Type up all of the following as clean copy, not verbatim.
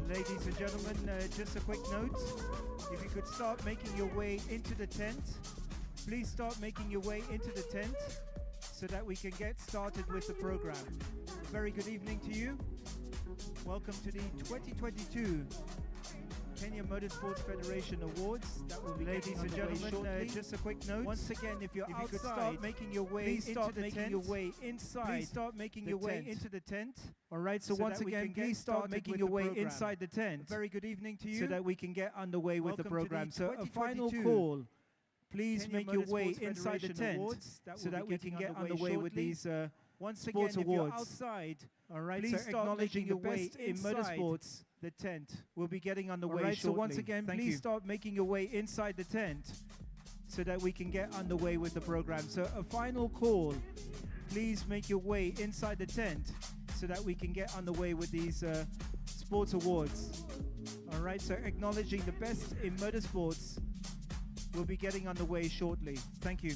Ladies and gentlemen, just a quick note. If you could start making your way into the tent, please start making your way into the tent so that we can get started with the program. Very good evening to you. Welcome to the 2022 Kenya Motorsports Federation Awards. That will be ladies and gentlemen, just a quick note. Once again, if you're outside, start making your way into the tent. Your way inside. Please start making your way into the tent. All right. So once again, please start making your way inside the tent. Very good evening to you. So that we can get underway with the program. So a final call. Please make your way inside the tent so that we can get underway with these once again, if you're outside, all right, please start acknowledging the best in motorsports. The tent will be getting underway shortly. So once again, please start making your way inside the tent so that we can get underway with the program. So a final call. Please make your way inside the tent so that we can get underway with these sports awards. All right, so acknowledging the best in motorsports will be getting underway shortly. Thank you.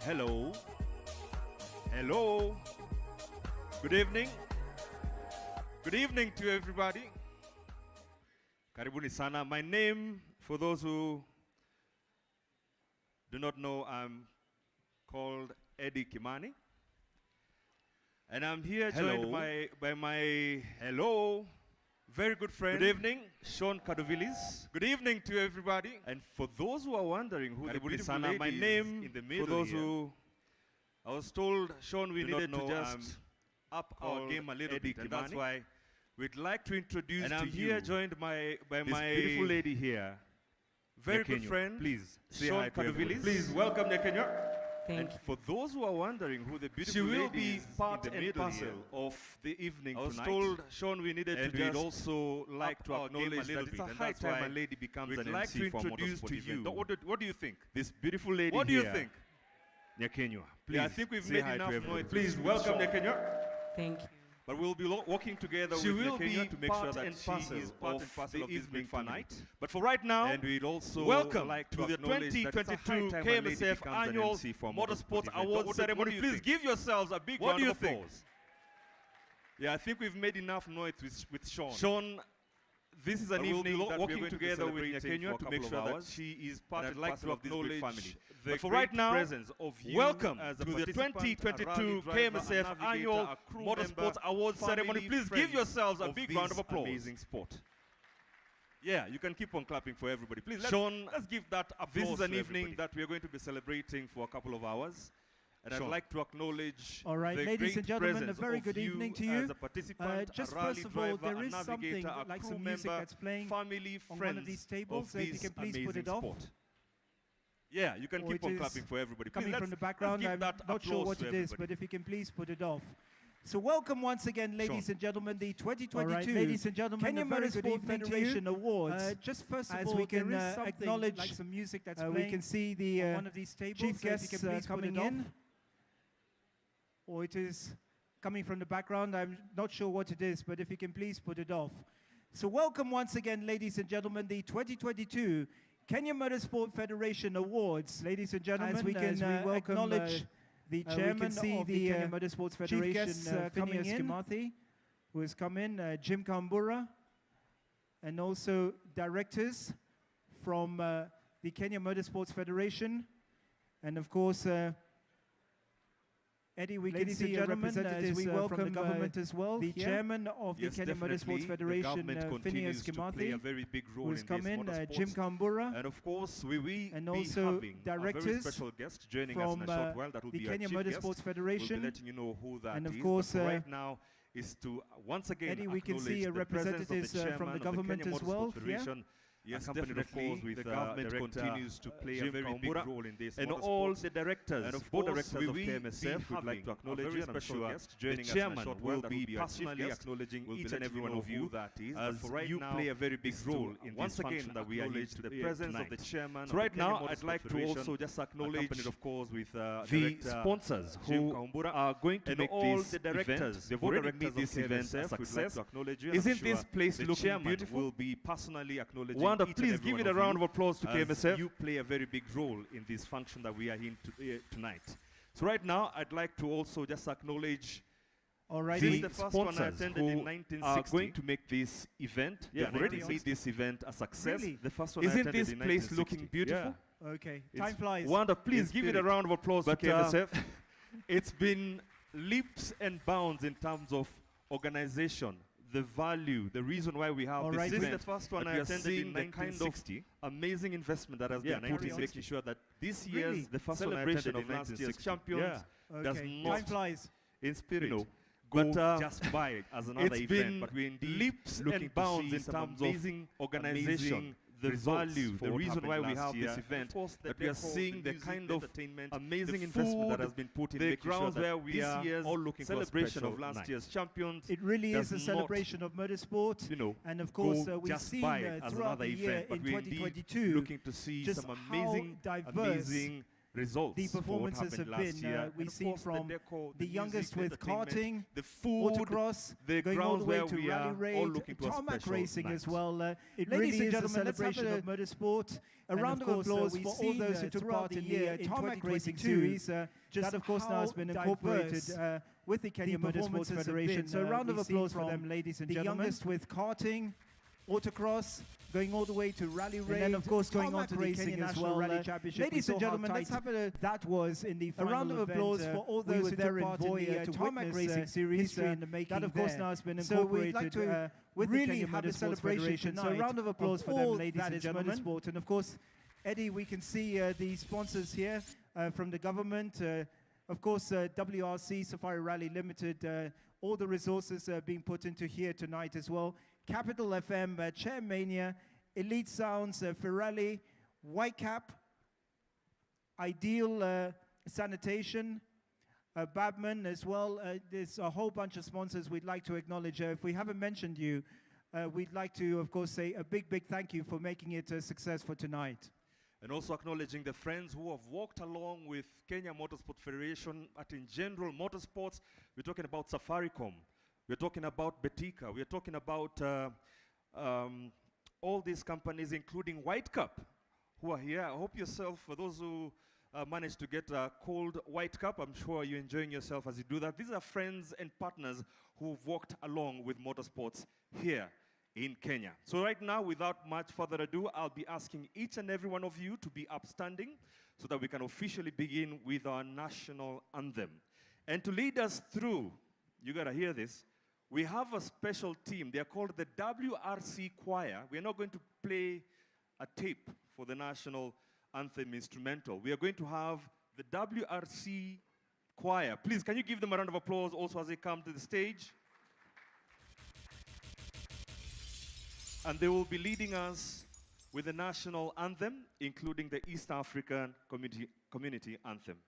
Hello. Hello. Good evening. Good evening to everybody. Karibuni sana. My name, for those who do not know, I'm called Eddie Kimani. And I'm here joined by my very good friend. Good evening, Sean Kadovilis. Good evening to everybody. And for those who are wondering who the beautiful lady my name in the middle, for those who I was told, Sean, we needed to just up our game a little bit, and that's why we'd like to introduce and I'm here joined by my beautiful lady here, very good friend. Please say Sean Kadovilis. Please welcome Nyakenyo. Thank and for those who are wondering who the beautiful lady is, she will be part and parcel of the evening tonight. I was told, Sean, we needed to just also like to acknowledge that it's a high time a lady becomes an MC for Motorsport to you. What do you think? This beautiful lady here. What do you think? Nyakenyo, please. Yeah, I think we've made enough noise. Please welcome Nyakenyo. Thank you. But we'll be working together with Nyakenyo to make sure that she is part and parcel of the evening tonight. But for right now, and we'd also welcome to the 2022 KMSF Annual Motorsport Awards ceremony. Please give yourselves a big round of applause. Yeah, I think we've made enough noise with Sean. Sean, this is an evening that we're working together with Nyakenyo to make sure that she is part and parcel of this big family. But for right now, welcome to the 2022 KMSF Annual Motorsport Awards ceremony. Please give yourselves a big round of applause. Amazing sport. Yeah, you can keep on clapping for everybody. Please, Sean, let's give that applause. This is an evening that we are going to be celebrating for a couple of hours. And I'd like to acknowledge ladies and gentlemen, a very good evening to you. Just first of all, there is something like some music that's playing on one of these tables, so if you can please put it off. Yeah, you can keep on clapping for everybody. Coming from the background, I'm not sure what it is, but if you can please put it off. So welcome once again, ladies and gentlemen, the 2022 ladies and gentlemen, Kenya Motorsport Federation Awards. Just first of as all, we can there is acknowledge like some music that's we can see the on one of these tables, chief so guests coming in. Or it is coming from the background. I'm not sure what it is, but if you can please put it off. So welcome once again, ladies and gentlemen, the 2022 Kenya Motorsport Federation Awards. Ladies and gentlemen, as we can acknowledge the chairman of the Kenya Motorsports Federation, Phineas Kimathi, who has come in, Jim Kambura, and also directors from the Kenya Motorsports Federation, and of course, Eddie, we can see representatives from the government as well. The chairman of the Kenya Motorsports Federation, Phineas Kimathi, who has come in, Jim Kambura, and of course, we and also directors a very special guest joining us in a short while. That will the be Kenya Motorsports Federation. We'll be letting you know who that and of is. course, right now is to once again Eddie, we can see representatives from the government as well. Yes, definitely. Of course, with the government continues to play a very big role in this. And all the directors, and of board directors of KMSF, would like to acknowledge you, and I'm sure the chairman will be personally acknowledging each and every one of you, as you play a very big role in this function that we are here to the presence of the chairman. So right now, I'd like to also just acknowledge, of course, with the sponsors who are going to make this event. They've already made this event a success. Isn't this place looking beautiful? Will be personally acknowledging. Please give it a round of applause to KMSF. You play a very big role in this function that we are in tonight. So right now, I'd like to also just acknowledge the sponsors who are going to make this event. Yeah, they've already made this event a success. Really? The first one Isn't this place looking beautiful? Yeah. Okay, time flies. Wonderful. Please give it a round of applause to KMSF. It's been leaps and bounds in terms of organization. The value, the reason why we have this event. This is the first one I attended in 1960. Amazing investment that has been put in making sure that this year's the first celebration of last year's champions does not, time flies, in spirit, go just by as another event. But we indeed leaps and bounds in terms of organization. The value, the reason why we have this event, that we are seeing the kind of amazing investment that has been put in the grounds where we are all looking for celebration of last year's champions. It really is a celebration of motorsport, and of course we've seen throughout the year in 2022 looking to see some amazing results. The performances have been, we see from the youngest with karting, the food, autocross, the going all the way where to we rally are raid, all looking to tarmac a racing night. as well. It Ladies really and is a gentlemen, celebration of motorsport. A round of applause for all those who took part in the tarmac racing series. That of course now has been incorporated with the Kenya Motorsports Federation. So a round of applause for them, ladies and gentlemen. The youngest with karting, autocross, going all the way to rally raid, and then of course going on to the racing Kenya as well. Rally Championship. Ladies and gentlemen, let's have that was in the final a round of applause for all those who took part in the tarmac racing series. History in the making. That of course now has been So incorporated. we'd like to with really the Kenya have a Motorsports celebration Federation. tonight. So a round of applause for them, ladies and gentlemen. Motorsport. And of course, Eddie, we can see the sponsors here from the government. Of course, WRC Safari Rally Limited. All the resources being put into here tonight as well. Capital FM, Chairmania, Elite Sounds, Ferrari, Whitecap, Ideal Sanitation, Babman as well. There's a whole bunch of sponsors we'd like to acknowledge. If we haven't mentioned you, we'd like to, of course, say a big, big thank you for making it a success for tonight. And also acknowledging the friends who have walked along with Kenya Motorsport Federation at in general motorsports. We're talking about Safaricom. We're talking about Betika. We're talking about all these companies, including White Cup, who are here. I hope yourself, for those who managed to get a cold White Cup, I'm sure you're enjoying yourself as you do that. These are friends and partners who've walked along with motorsports here in Kenya. So right now, without much further ado, I'll be asking each and every one of you to be upstanding so that we can officially begin with our national anthem. And to lead us through, you gotta hear this, we have a special team. They're called the WRC Choir. We're not going to play a tape for the national anthem instrumental. We are going to have the WRC Choir. Please, can you give them a round of applause also as they come to the stage? And they will be leading us with the national anthem, including the East African Community Anthem.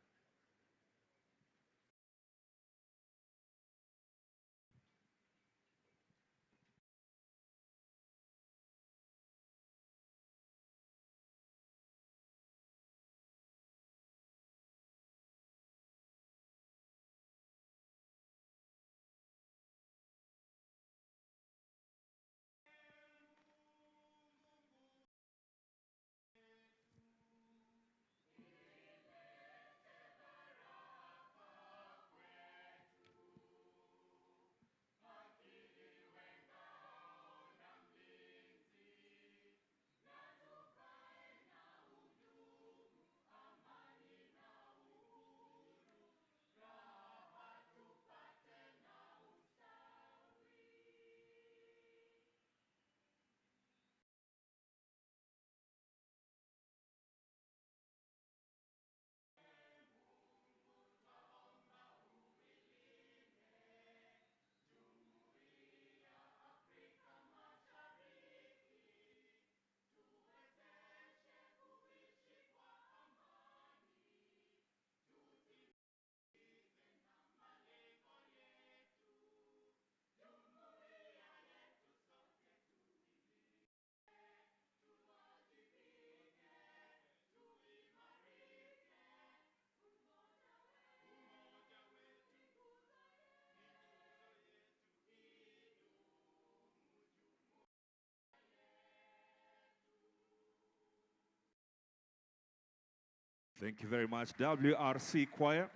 Thank you very much, WRC Choir.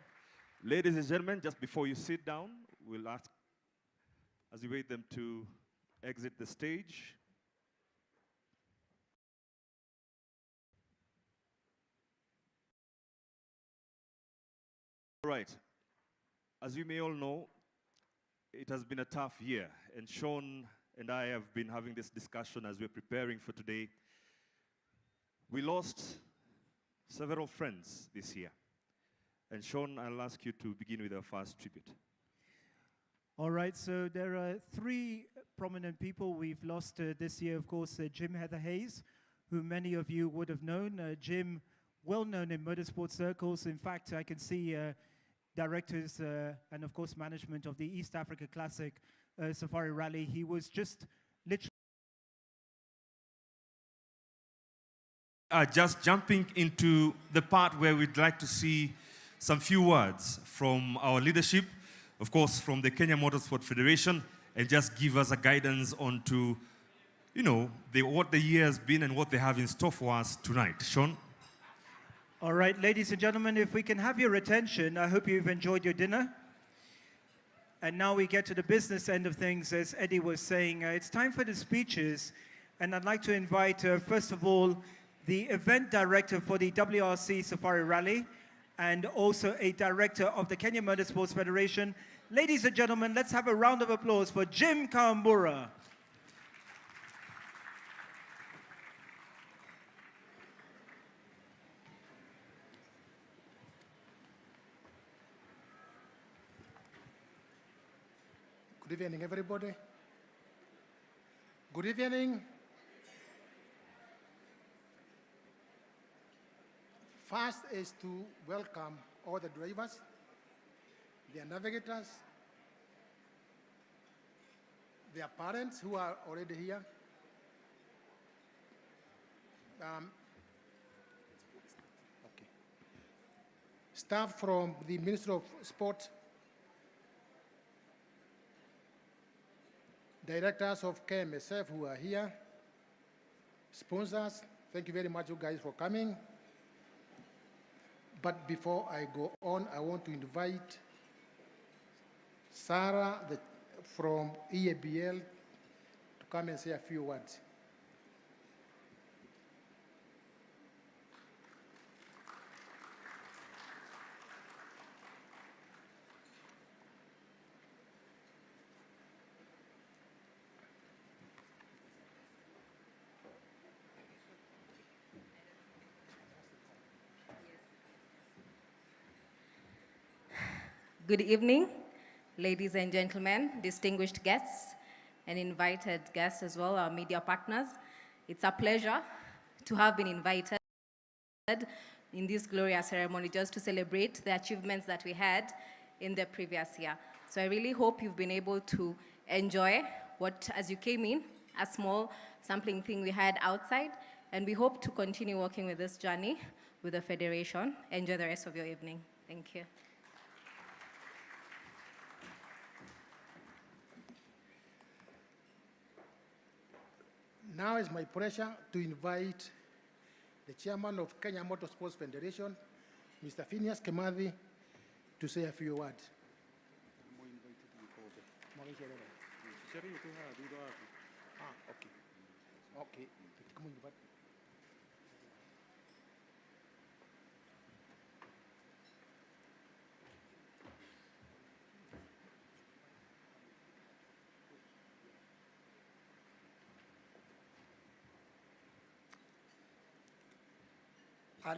Ladies and gentlemen, just before you sit down, we'll ask, as we wait them to exit the stage. All right, as you may all know, it has been a tough year, and Sean and I have been having this discussion as we're preparing for today. We lost several friends this year. And Sean, I'll ask you to begin with our first tribute. All right, so there are three prominent people we've lost this year. Of course, Jim Heather Hayes, who many of you would have known. Jim, well known in motorsport circles. In fact, I can see directors and of course management of the East Africa Classic Safari Rally. He was just literally just jumping into the part where we'd like to see some few words from our leadership, of course, from the Kenya Motorsport Federation, and just give us a guidance on to, you know, what the year has been and what they have in store for us tonight. Sean? All right, ladies and gentlemen, if we can have your attention, I hope you've enjoyed your dinner. And now we get to the business end of things, as Eddie was saying. It's time for the speeches, and I'd like to invite, first of all, the event director for the WRC Safari Rally, and also a director of the Kenya Motorsports Federation. Ladies and gentlemen, let's have a round of applause for Jim Kambura. Good evening, everybody. Good evening. First is to welcome all the drivers, their navigators, their parents who are already here, staff from the Ministry of Sport, directors of KMSF who are here, sponsors, thank you very much, you guys, for coming. But before I go on, I want to invite Sarah from EABL to come and say a few words. Good evening, ladies and gentlemen, distinguished guests, and invited guests as well, our media partners. It's a pleasure to have been invited in this glorious ceremony just to celebrate the achievements that we had in the previous year. So I really hope you've been able to enjoy what, as you came in, a small sampling thing we had outside, and we hope to continue working with this journey with the Federation. Enjoy the rest of your evening. Thank you. Now it's my pleasure to invite the chairman of Kenya Motorsports Federation, Mr. Phineas Kimathi, to say a few words. Okay.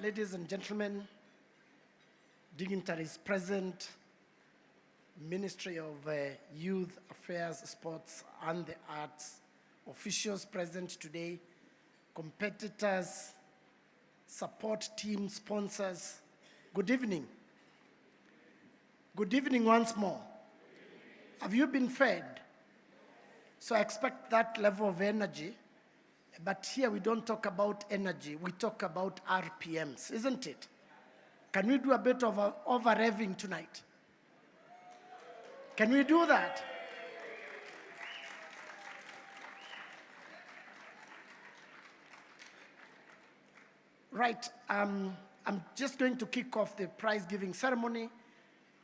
Ladies and gentlemen, dignitaries present, Ministry of Youth Affairs, Sports and the Arts, officials present today, competitors, support team, sponsors, good evening. Good evening once more. Have you been fed? So I expect that level of energy. But here we don't talk about energy, we talk about RPMs, isn't it? Can we do a bit of over-revving tonight? Can we do that? Right, I'm just going to kick off the prize-giving ceremony.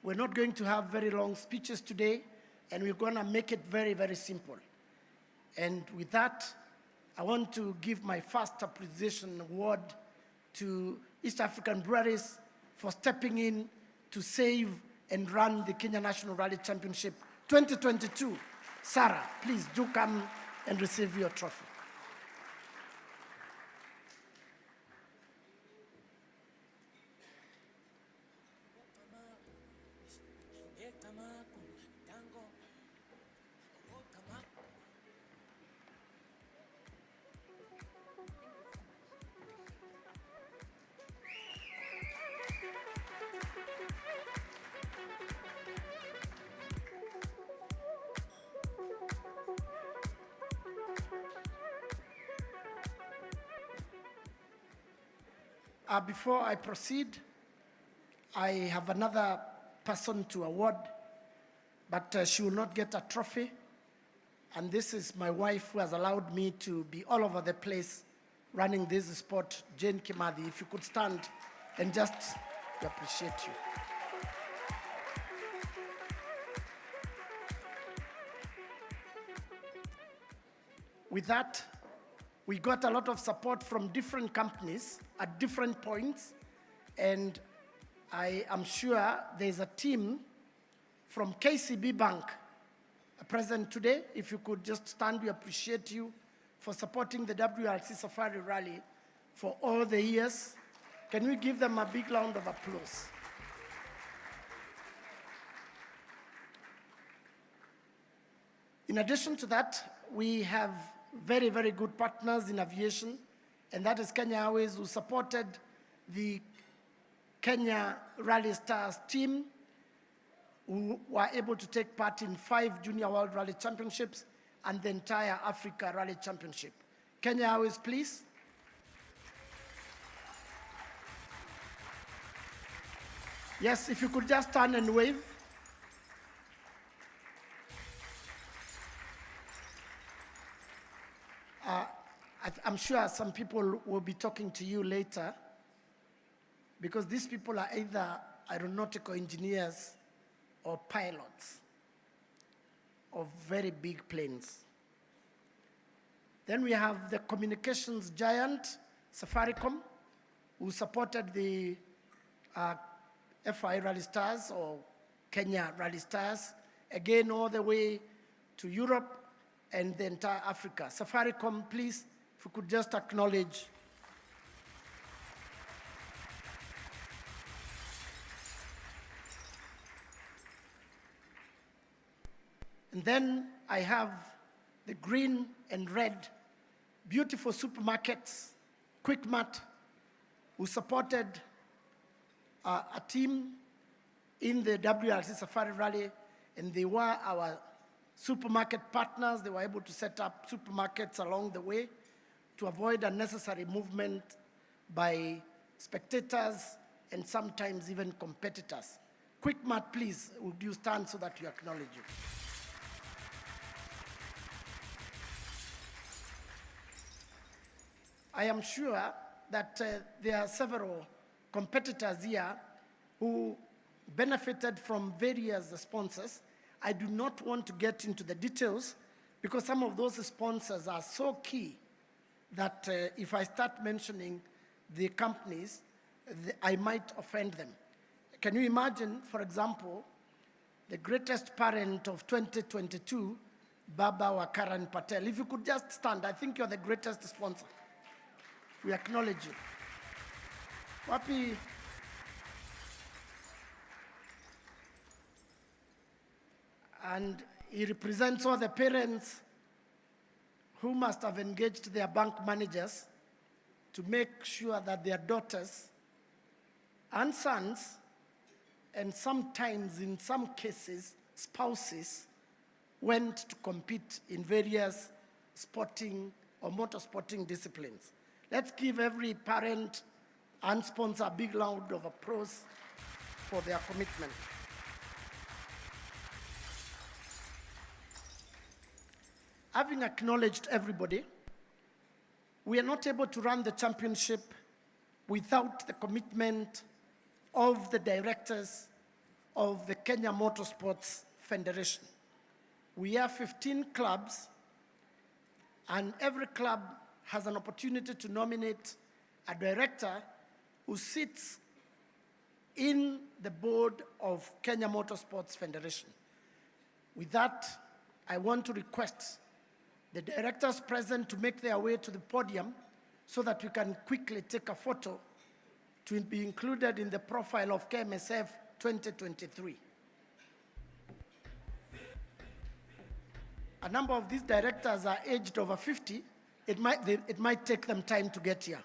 We're not going to have very long speeches today, and we're going to make it very, very simple. And with that, I want to give my first appreciation award to East African Breweries for stepping in to save and run the Kenya National Rally Championship 2022. Sarah, please do come and receive your trophy. Before I proceed, I have another person to award, but she will not get a trophy. And this is my wife, who has allowed me to be all over the place running this sport, Jane Kimathi. If you could stand and just appreciate you. With that, we got a lot of support from different companies at different points, and I am sure there's a team from KCB Bank present today. If you could just stand, we appreciate you for supporting the WRC Safari Rally for all the years. Can we give them a big round of applause? In addition to that, we have very, very good partners in aviation, and that is Kenya Airways, who supported the Kenya Rally Stars team, who were able to take part in 5 Junior World Rally Championships and the entire Africa Rally Championship. Kenya Airways, please. Yes, if you could just turn and wave. I'm sure some people will be talking to you later, because these people are either aeronautical engineers or pilots of very big planes. Then we have the communications giant, Safaricom, who supported the FI Rally Stars, or Kenya Rally Stars, again all the way to Europe and the entire Africa. Safaricom, please, if you could just acknowledge. And then I have the green and red beautiful supermarkets, Quickmart, who supported a team in the WRC Safari Rally, and they were our supermarket partners. They were able to set up supermarkets along the way to avoid unnecessary movement by spectators and sometimes even competitors. Quickmart, please, would you stand so that we acknowledge you? I am sure that there are several competitors here who benefited from various sponsors. I do not want to get into the details, because some of those sponsors are so key that if I start mentioning the companies, I might offend them. Can you imagine, for example, the greatest parent of 2022, Baba Wakaran Patel? If you could just stand, I think you're the greatest sponsor. We acknowledge you. Wapi? And he represents all the parents who must have engaged their bank managers to make sure that their daughters and sons, and sometimes in some cases spouses, went to compete in various sporting or motorsporting disciplines. Let's give every parent and sponsor a big round of applause for their commitment. Having acknowledged everybody, we are not able to run the championship without the commitment of the directors of the Kenya Motorsports Federation. We have 15 clubs, and every club has an opportunity to nominate a director who sits in the board of Kenya Motorsports Federation. With that, I want to request the directors present to make their way to the podium so that we can quickly take a photo to be included in the profile of KMSF 2023. A number of these directors are aged over 50. It might take them time to get here.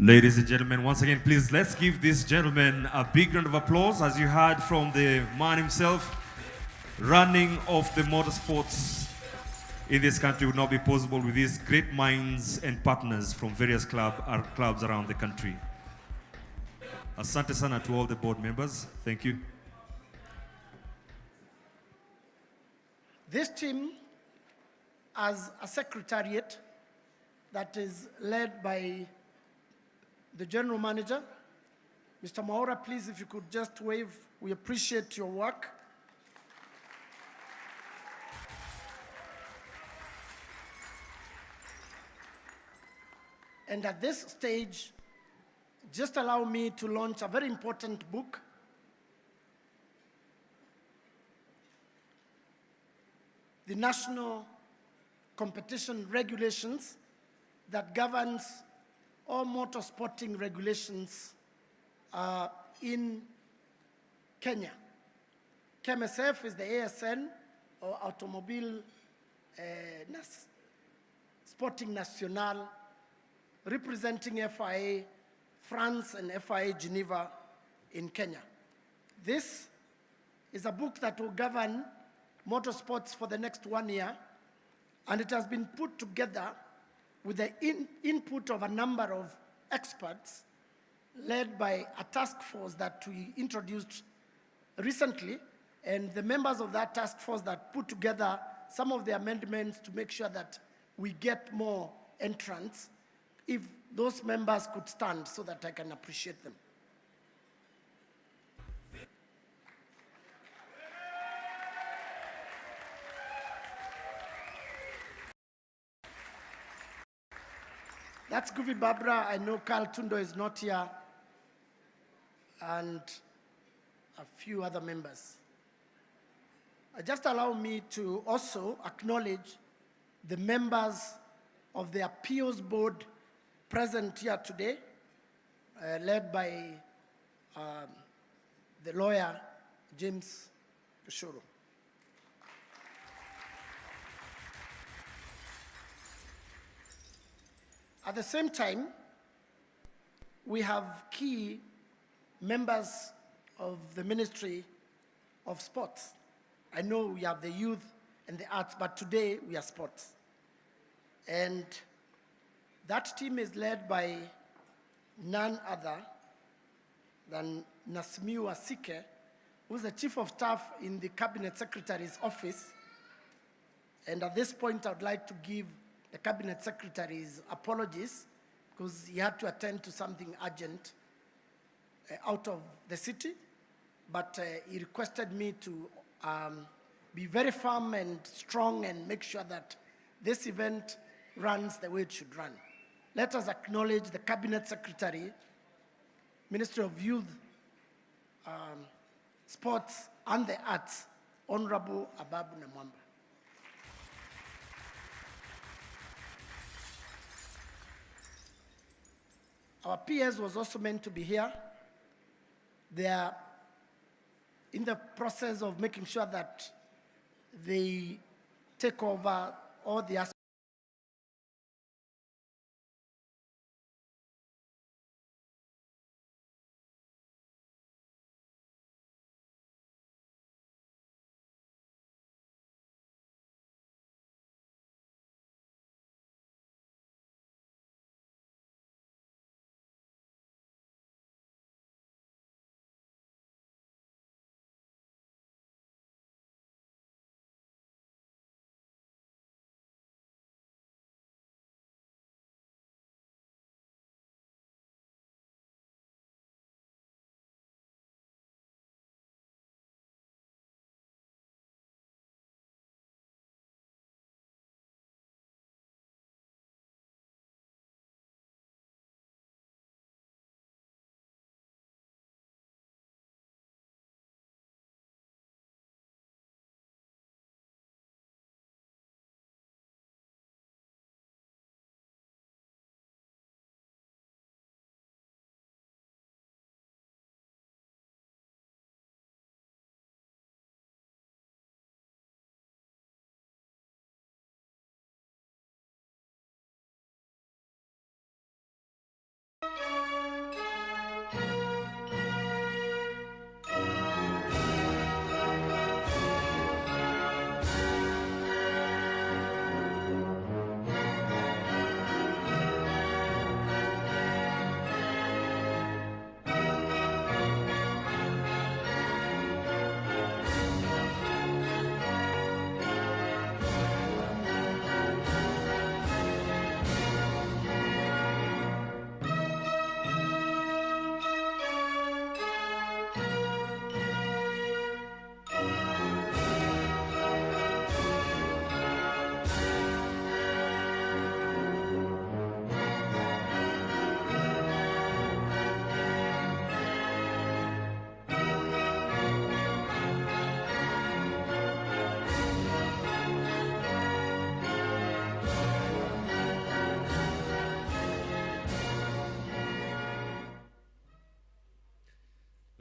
Ladies and gentlemen, once again, please let's give this gentleman a big round of applause. As you heard from the man himself, running of the motorsports in this country would not be possible with these great minds and partners from various clubs around the country. Asante sana to all the board members. Thank you. This team has a secretariat that is led by the general manager. Mr. Maura, please, if you could just wave, we appreciate your work. And at this stage, just allow me to launch a very important book. The National Competition Regulations that governs all motorsporting regulations in Kenya. KMSF is the ASN, or Automobile Sporting National, representing FIA France and FIA Geneva in Kenya. This is a book that will govern motorsports for the next 1 year, and it has been put together with the input of a number of experts led by a task force that we introduced recently, and the members of that task force that put together some of the amendments to make sure that we get more entrants. If those members could stand so that I can appreciate them. That's Guvi Barbara. I know Carl Tundo is not here, and a few other members. Just allow me to also acknowledge the members of the appeals board present here today, led by the lawyer, James Kushuru. At the same time, we have key members of the Ministry of Sports. I know we have the youth and the arts, but today we are sports. And that team is led by none other than Nasmiu Asike, who's the Chief of Staff in the Cabinet Secretary's office. And at this point, I would like to give the Cabinet Secretary's apologies because he had to attend to something urgent out of the city, but he requested me to be very firm and strong and make sure that this event runs the way it should run. Let us acknowledge the Cabinet Secretary, Ministry of Youth, Sports and the Arts, Honorable Ababu Namwamba. Our PS was also meant to be here. They are in the process of making sure that they take over all the aspects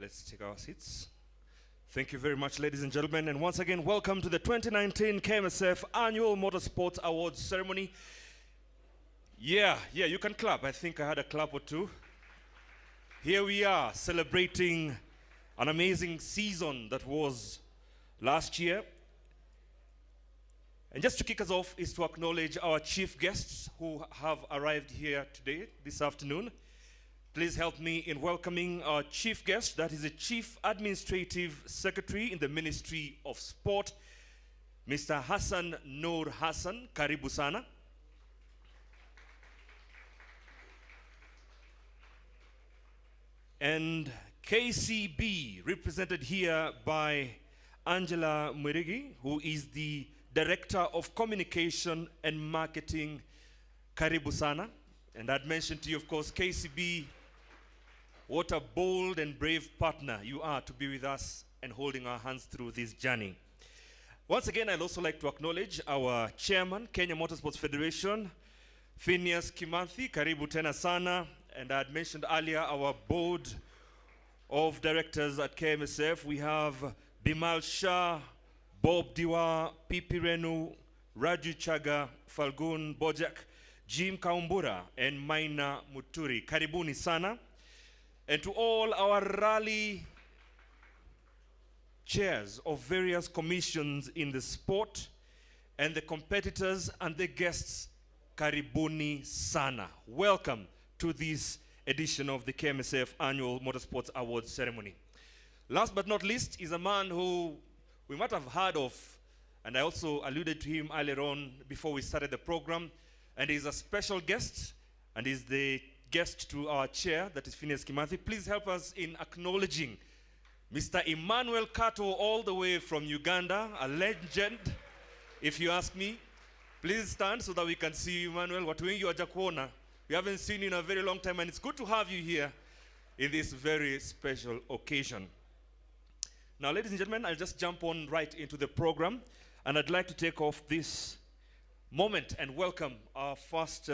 let's take our seats. Thank you very much, ladies and gentlemen. And once again, welcome to the 2019 KMSF Annual Motorsport Awards ceremony. Yeah, you can clap. I think I had a clap or two. Here we are celebrating an amazing season that was last year. And just to kick us off is to acknowledge our chief guests who have arrived here today, this afternoon. Please help me in welcoming our chief guest, that is the Chief Administrative Secretary in the Ministry of Sport, Mr. Hassan Noor Hassan. Karibu sana. And KCB, represented here by Angela Mwirigi, who is the Director of Communication and Marketing. Karibu sana. And I'd mentioned to you, of course, KCB, what a bold and brave partner you are to be with us and holding our hands through this journey. Once again, I'd also like to acknowledge our chairman, Kenya Motorsports Federation, Phineas Kimathi. Karibu tena sana. And I had mentioned earlier our board of directors at KMSF. We have Bimal Shah, Bob Diwa, Pipi Renu, Raju Chaga, Falgun Bojak, Jim Kaumbura, and Maina Muturi. Karibuni sana. And to all our rally chairs of various commissions in the sport, and the competitors and the guests, karibuni sana. Welcome to this edition of the KMSF Annual Motorsports Awards ceremony. Last but not least is a man who we might have heard of, and I also alluded to him earlier on before we started the program, and he's a special guest, and is the guest to our chair, that is Phineas Kimathi. Please help us in acknowledging Mr. Emmanuel Kato, all the way from Uganda, a legend, if you ask me. Please stand so that we can see you, Emmanuel. Watu wengi wajakuona. We haven't seen you in a very long time, and it's good to have you here in this very special occasion. Now, ladies and gentlemen, I'll just jump on right into the program, and I'd like to take off this moment and welcome our first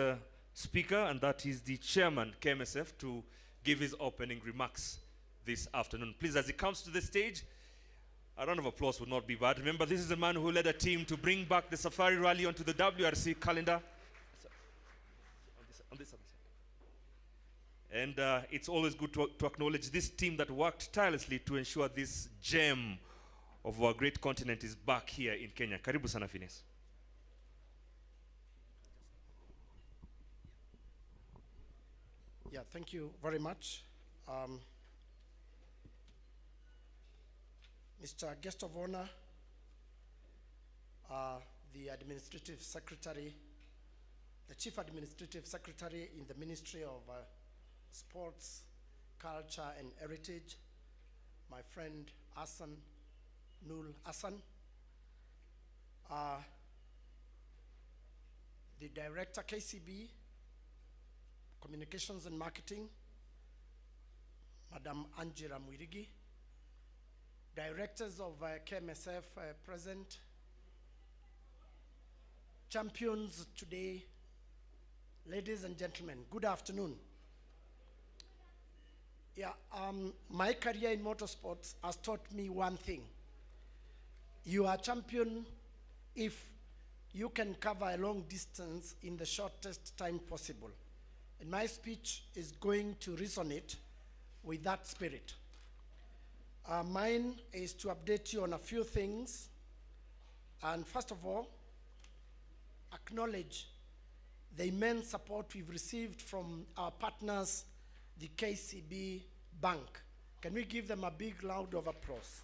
speaker, and that is the chairman, KMSF, to give his opening remarks this afternoon. Please, as he comes to the stage, a round of applause would not be bad. Remember, this is the man who led a team to bring back the Safari Rally onto the WRC calendar. On this other side. And it's always good to acknowledge this team that worked tirelessly to ensure this gem of our great continent is back here in Kenya. Karibu sana, Phineas. Yeah, thank you very much. Mr. Guest of Honor, the Administrative Secretary, the Chief Administrative Secretary in the Ministry of Sports, Culture and Heritage, my friend Hassan Noor Hassan, the Director KCB, Communications and Marketing, Madam Angela Mwirigi, Directors of KMSF present, champions today, ladies and gentlemen, good afternoon. Yeah, my career in motorsports has taught me one thing. You are a champion if you can cover a long distance in the shortest time possible. And my speech is going to resonate with that spirit. Mine is to update you on a few things. And first of all, acknowledge the immense support we've received from our partners, the KCB Bank. Can we give them a big round of applause?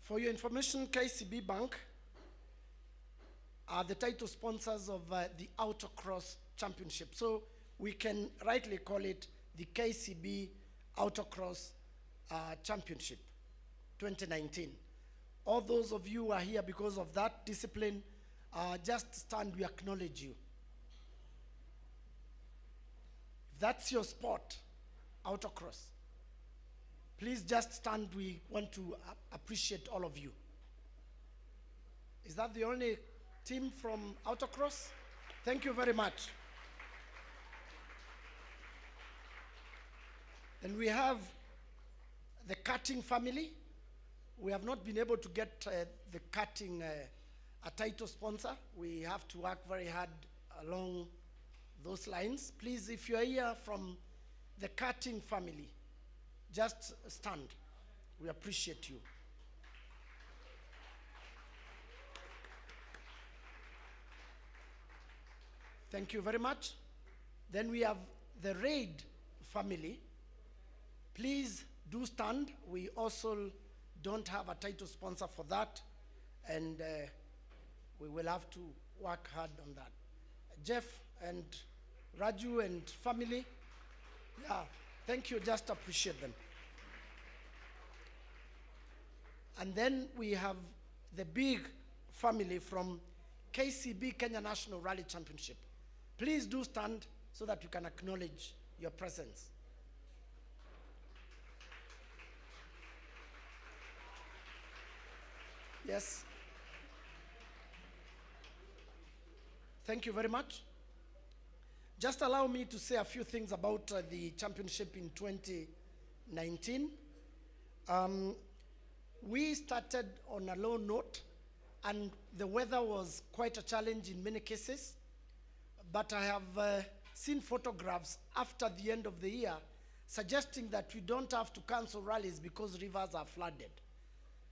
For your information, KCB Bank are the title sponsors of the Autocross Championship. So we can rightly call it the KCB Autocross Championship 2019. All those of you who are here because of that discipline, just stand, we acknowledge you. If that's your sport, autocross, please just stand, we want to appreciate all of you. Is that the only team from autocross? Thank you very much. Then we have the Cutting family. We have not been able to get the Cutting a title sponsor. We have to work very hard along those lines. Please, if you're here from the Cutting family, just stand. We appreciate you. Thank you very much. Then we have the Raid family. Please do stand. We also don't have a title sponsor for that, and we will have to work hard on that. Jeff and Raju and family, yeah, thank you, just appreciate them. And then we have the big family from KCB, Kenya National Rally Championship. Please do stand so that you can acknowledge your presence. Yes. Thank you very much. Just allow me to say a few things about the championship in 2019. We started on a low note, and the weather was quite a challenge in many cases. But I have seen photographs after the end of the year suggesting that we don't have to cancel rallies because rivers are flooded,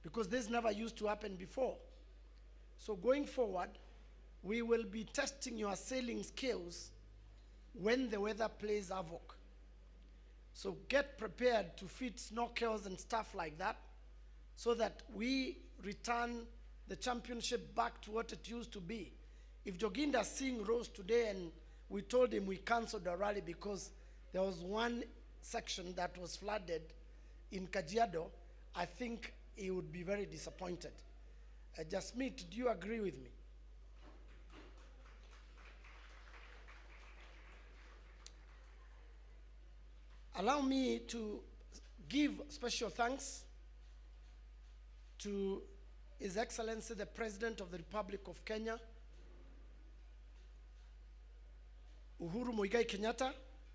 because this never used to happen before. So going forward, we will be testing your sailing skills when the weather plays havoc. So get prepared to fit snorkels and stuff like that so that we return the championship back to what it used to be. If Joginda Singh rose today and we told him we canceled the rally because there was one section that was flooded in Kajiado, I think he would be very disappointed. Jasmeet, do you agree with me? Allow me to give special thanks to His Excellency the President of the Republic of Kenya, Uhuru Muigai Kenyatta,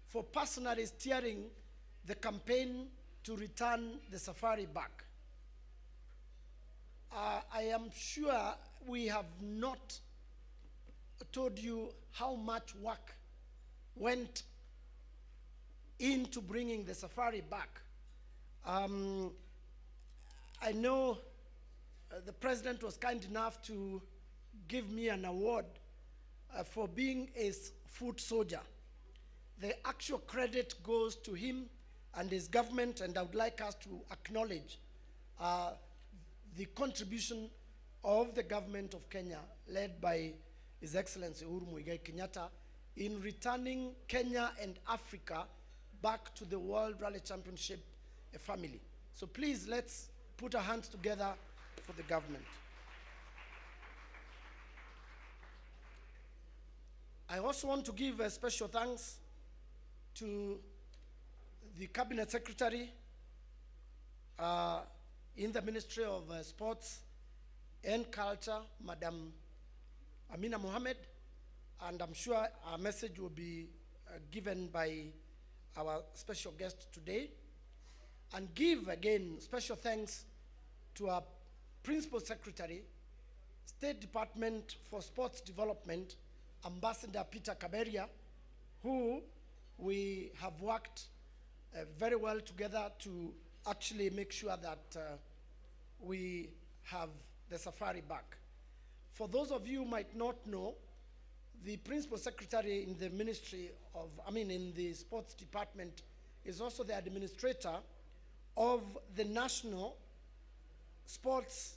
for personally steering the campaign to return the safari back. I am sure we have not told you how much work went into bringing the safari back. I know the President was kind enough to give me an award for being a foot soldier. The actual credit goes to him and his government, and I would like us to acknowledge the contribution of the government of Kenya, led by His Excellency Uhuru Muigai Kenyatta, in returning Kenya and Africa back to the World Rally Championship family. So please, let's put our hands together for the government. I also want to give a special thanks to the Cabinet Secretary in the Ministry of Sports and Culture, Madam Amina Mohammed, and I'm sure our message will be given by our special guest today. And give again special thanks to our Principal Secretary, State Department for Sports Development, Ambassador Peter Kaberia, who we have worked very well together to actually make sure that we have the safari back. For those of you who might not know, the Principal Secretary in the Ministry of, in the Sports Department is also the administrator of the National Sports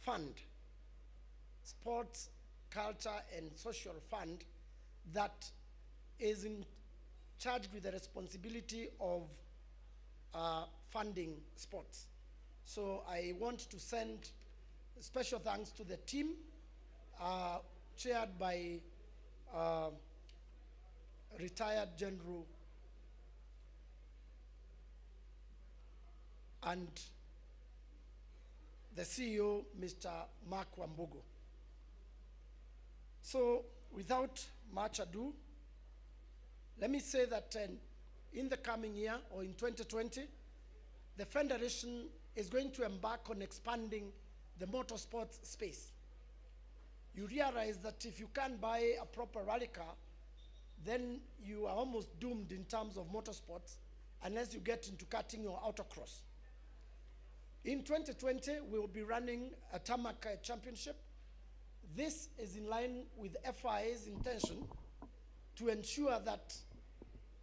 Fund, Sports, Culture, and Social Fund, that is in charge with the responsibility of funding sports. So I want to send special thanks to the team, chaired by retired General and the CEO, Mr. Mark Wambugu. So without much ado, let me say that in the coming year, or in 2020, the Federation is going to embark on expanding the motorsports space. You realize that if you can't buy a proper rally car, then you are almost doomed in terms of motorsports unless you get into karting or autocross. In 2020, we will be running a tarmac championship. This is in line with FIA's intention to ensure that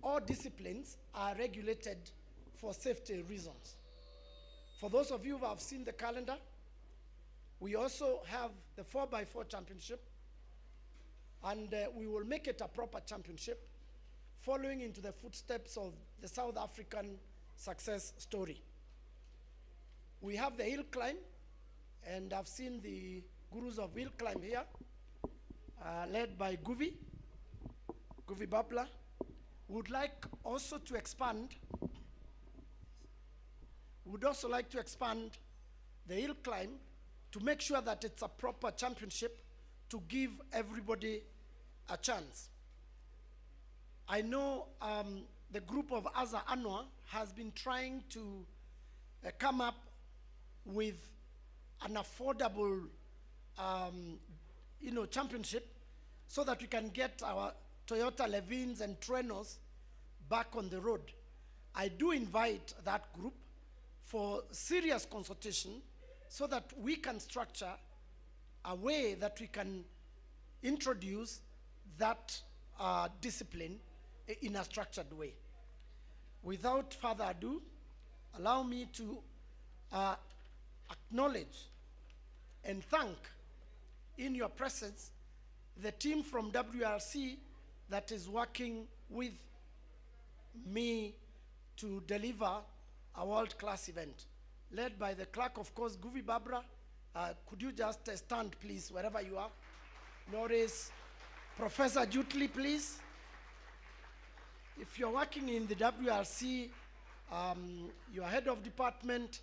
all disciplines are regulated for safety reasons. For those of you who have seen the calendar, we also have the 4x4 championship, and we will make it a proper championship, following into the footsteps of the South African success story. We have the hill climb, and I've seen the gurus of hill climb here, led by Guvi Babla. Would like also to expand, would also like to expand the hill climb to make sure that it's a proper championship to give everybody a chance. I know the group of Aza Anwar has been trying to come up with an affordable championship so that we can get our Toyota Levins and Trenos back on the road. I do invite that group for serious consultation so that we can structure a way that we can introduce that discipline in a structured way. Without further ado, allow me to acknowledge and thank in your presence the team from WRC that is working with me to deliver a world-class event, led by the clerk, of course, Guvi Babra. Could you just stand, please, wherever you are? Norris, Professor Jutli, please. If you're working in the WRC, you're head of department,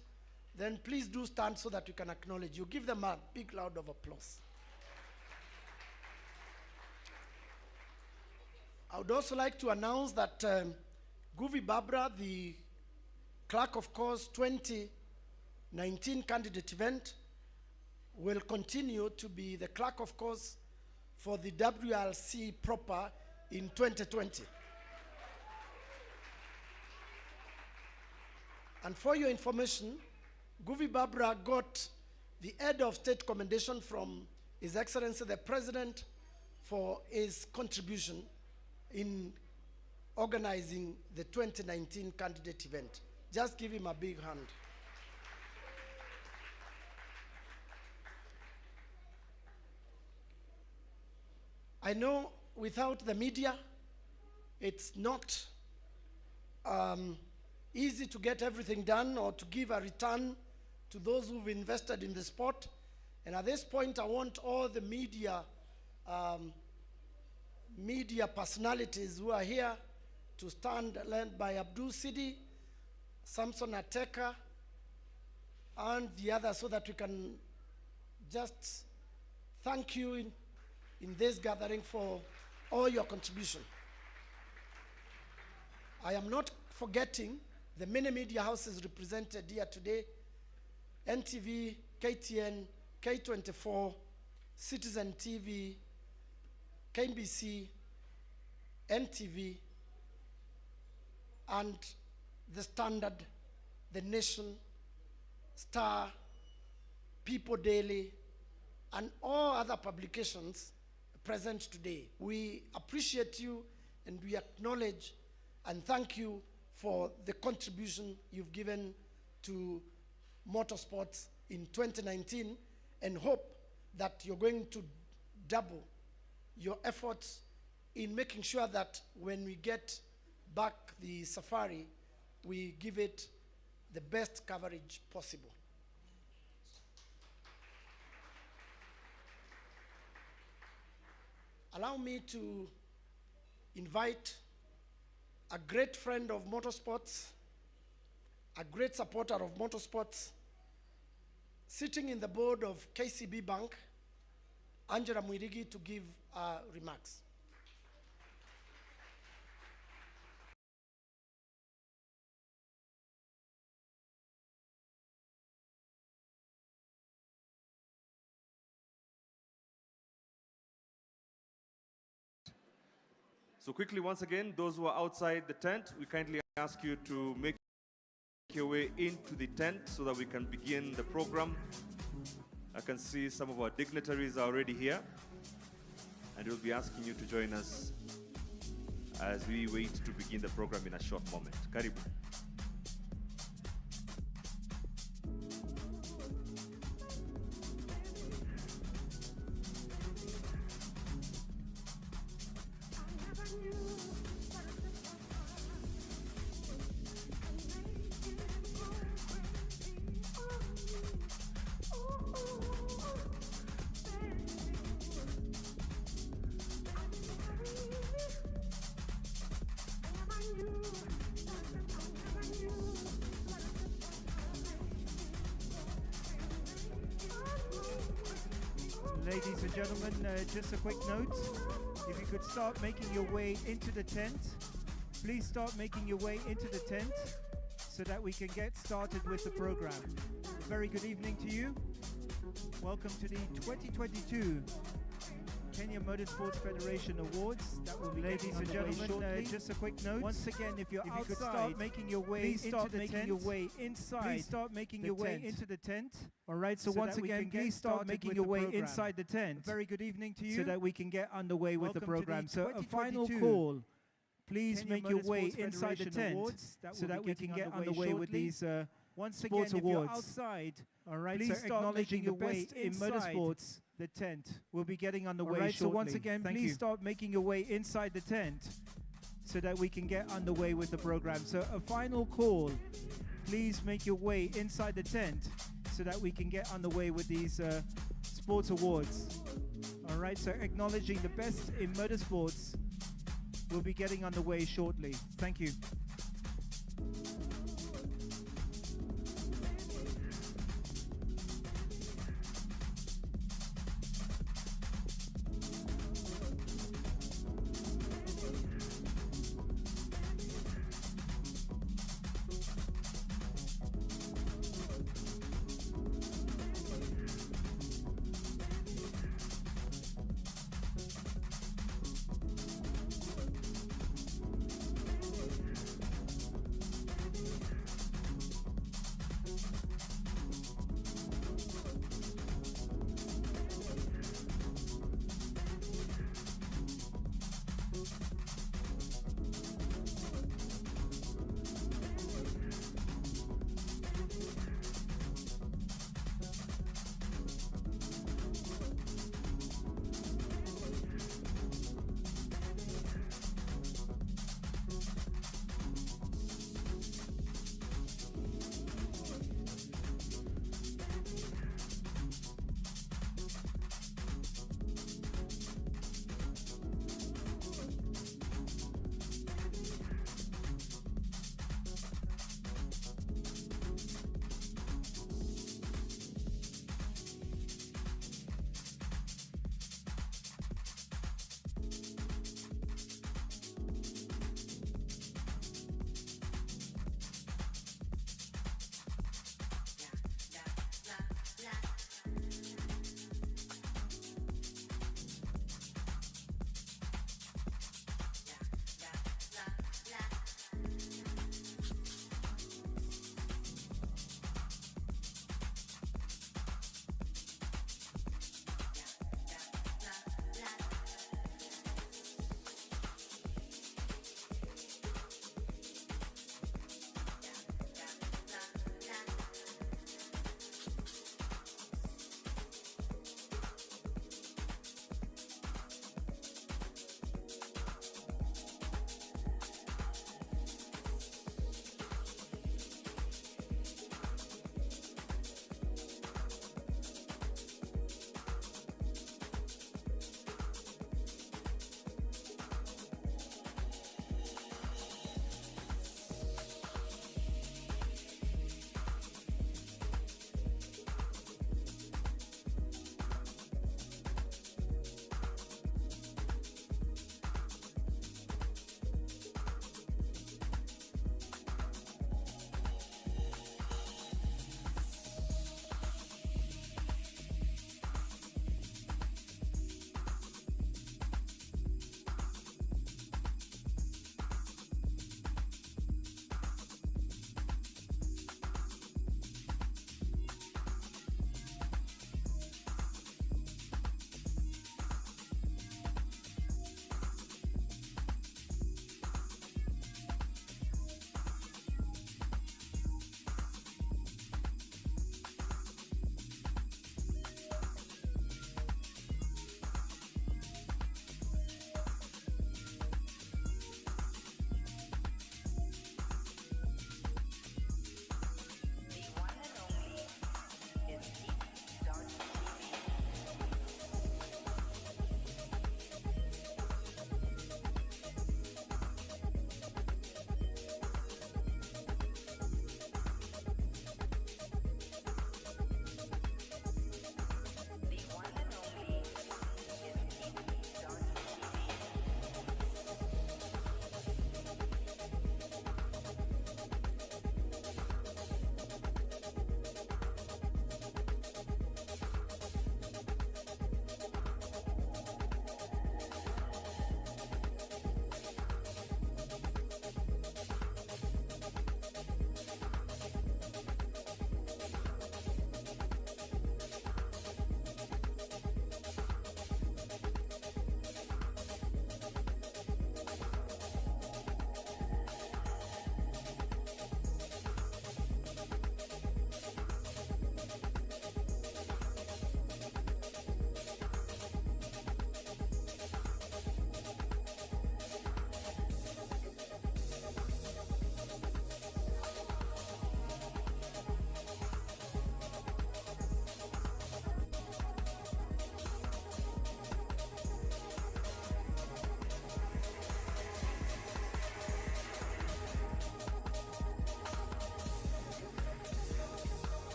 then please do stand so that we can acknowledge you. Give them a big round of applause. I would also like to announce that Guvi Babra, the clerk of course 2019 candidate event, will continue to be the clerk of course for the WRC proper in 2020. And for your information, Guvi Babra got the head of state commendation from His Excellency the President for his contribution in organizing the 2019 candidate event. Just give him a big hand. I know without the media, it's not easy to get everything done or to give a return to those who've invested in the sport. And at this point, I want all the media personalities who are here to stand, led by Abdul Sidi, Samson Ateka, and the others, so that we can just thank you in this gathering for all your contribution. I am not forgetting the many media houses represented here today: NTV, KTN, K24, Citizen TV, KBC, NTV, and the Standard, the Nation, Star, People Daily, and all other publications present today. We appreciate you, and we acknowledge and thank you for the contribution you've given to motorsports in 2019, and hope that you're going to double your efforts in making sure that when we get back the safari, we give it the best coverage possible. Allow me to invite a great friend of motorsports, a great supporter of motorsports, sitting in the board of KCB Bank, Angela Mwirigi, to give remarks. So quickly, once again, those who are outside the tent, we kindly ask you to make your way into the tent so that we can begin the program. I can see some of our dignitaries are already here, and we'll be asking you to join us as we wait to begin the program in a short moment. Karibu. Ladies and gentlemen, just a quick note. If you could start making your way into the tent, please start making your way into the tent so that we can get started with the program. Very good evening to you. Welcome to the 2022 Kenya Motorsports Federation Awards. That will be ladies and gentlemen, just a quick note. Once again, if you could start making your way into the tent, please start making your way into the tent. All right, so once again, please start making your way inside the tent. Very good evening to you. So that we can get underway with the program. So a final call. Please make your way inside the tent so that we can get underway with these once again, if you're outside, all right, please start acknowledging the best in motorsports. The tent will be getting underway shortly. So once again, please start making your way inside the tent so that we can get underway with the program. So a final call. Please make your way inside the tent so that we can get underway with these sports awards. All right, so acknowledging the best in motorsports will be getting underway shortly. Thank you.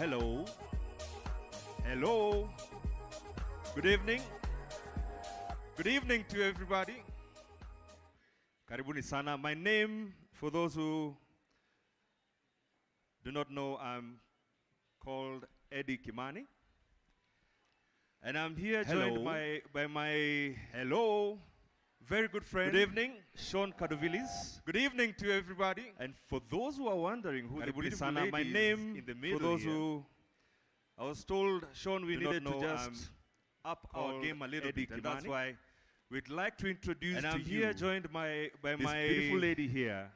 Hello. Hello. Good evening. Good evening to everybody. Karibuni sana. My name, for those who do not know, I'm called Eddie Kimani. And I'm here joined by my very good friend. Good evening, Sean Kadovilis. Good evening to everybody. And for those who are wondering who the beautiful lady my name in the middle for those who, I was told, Sean, we needed to just up our game a little bit, and that's why we'd like to introduce and I'm here joined by my beautiful lady here.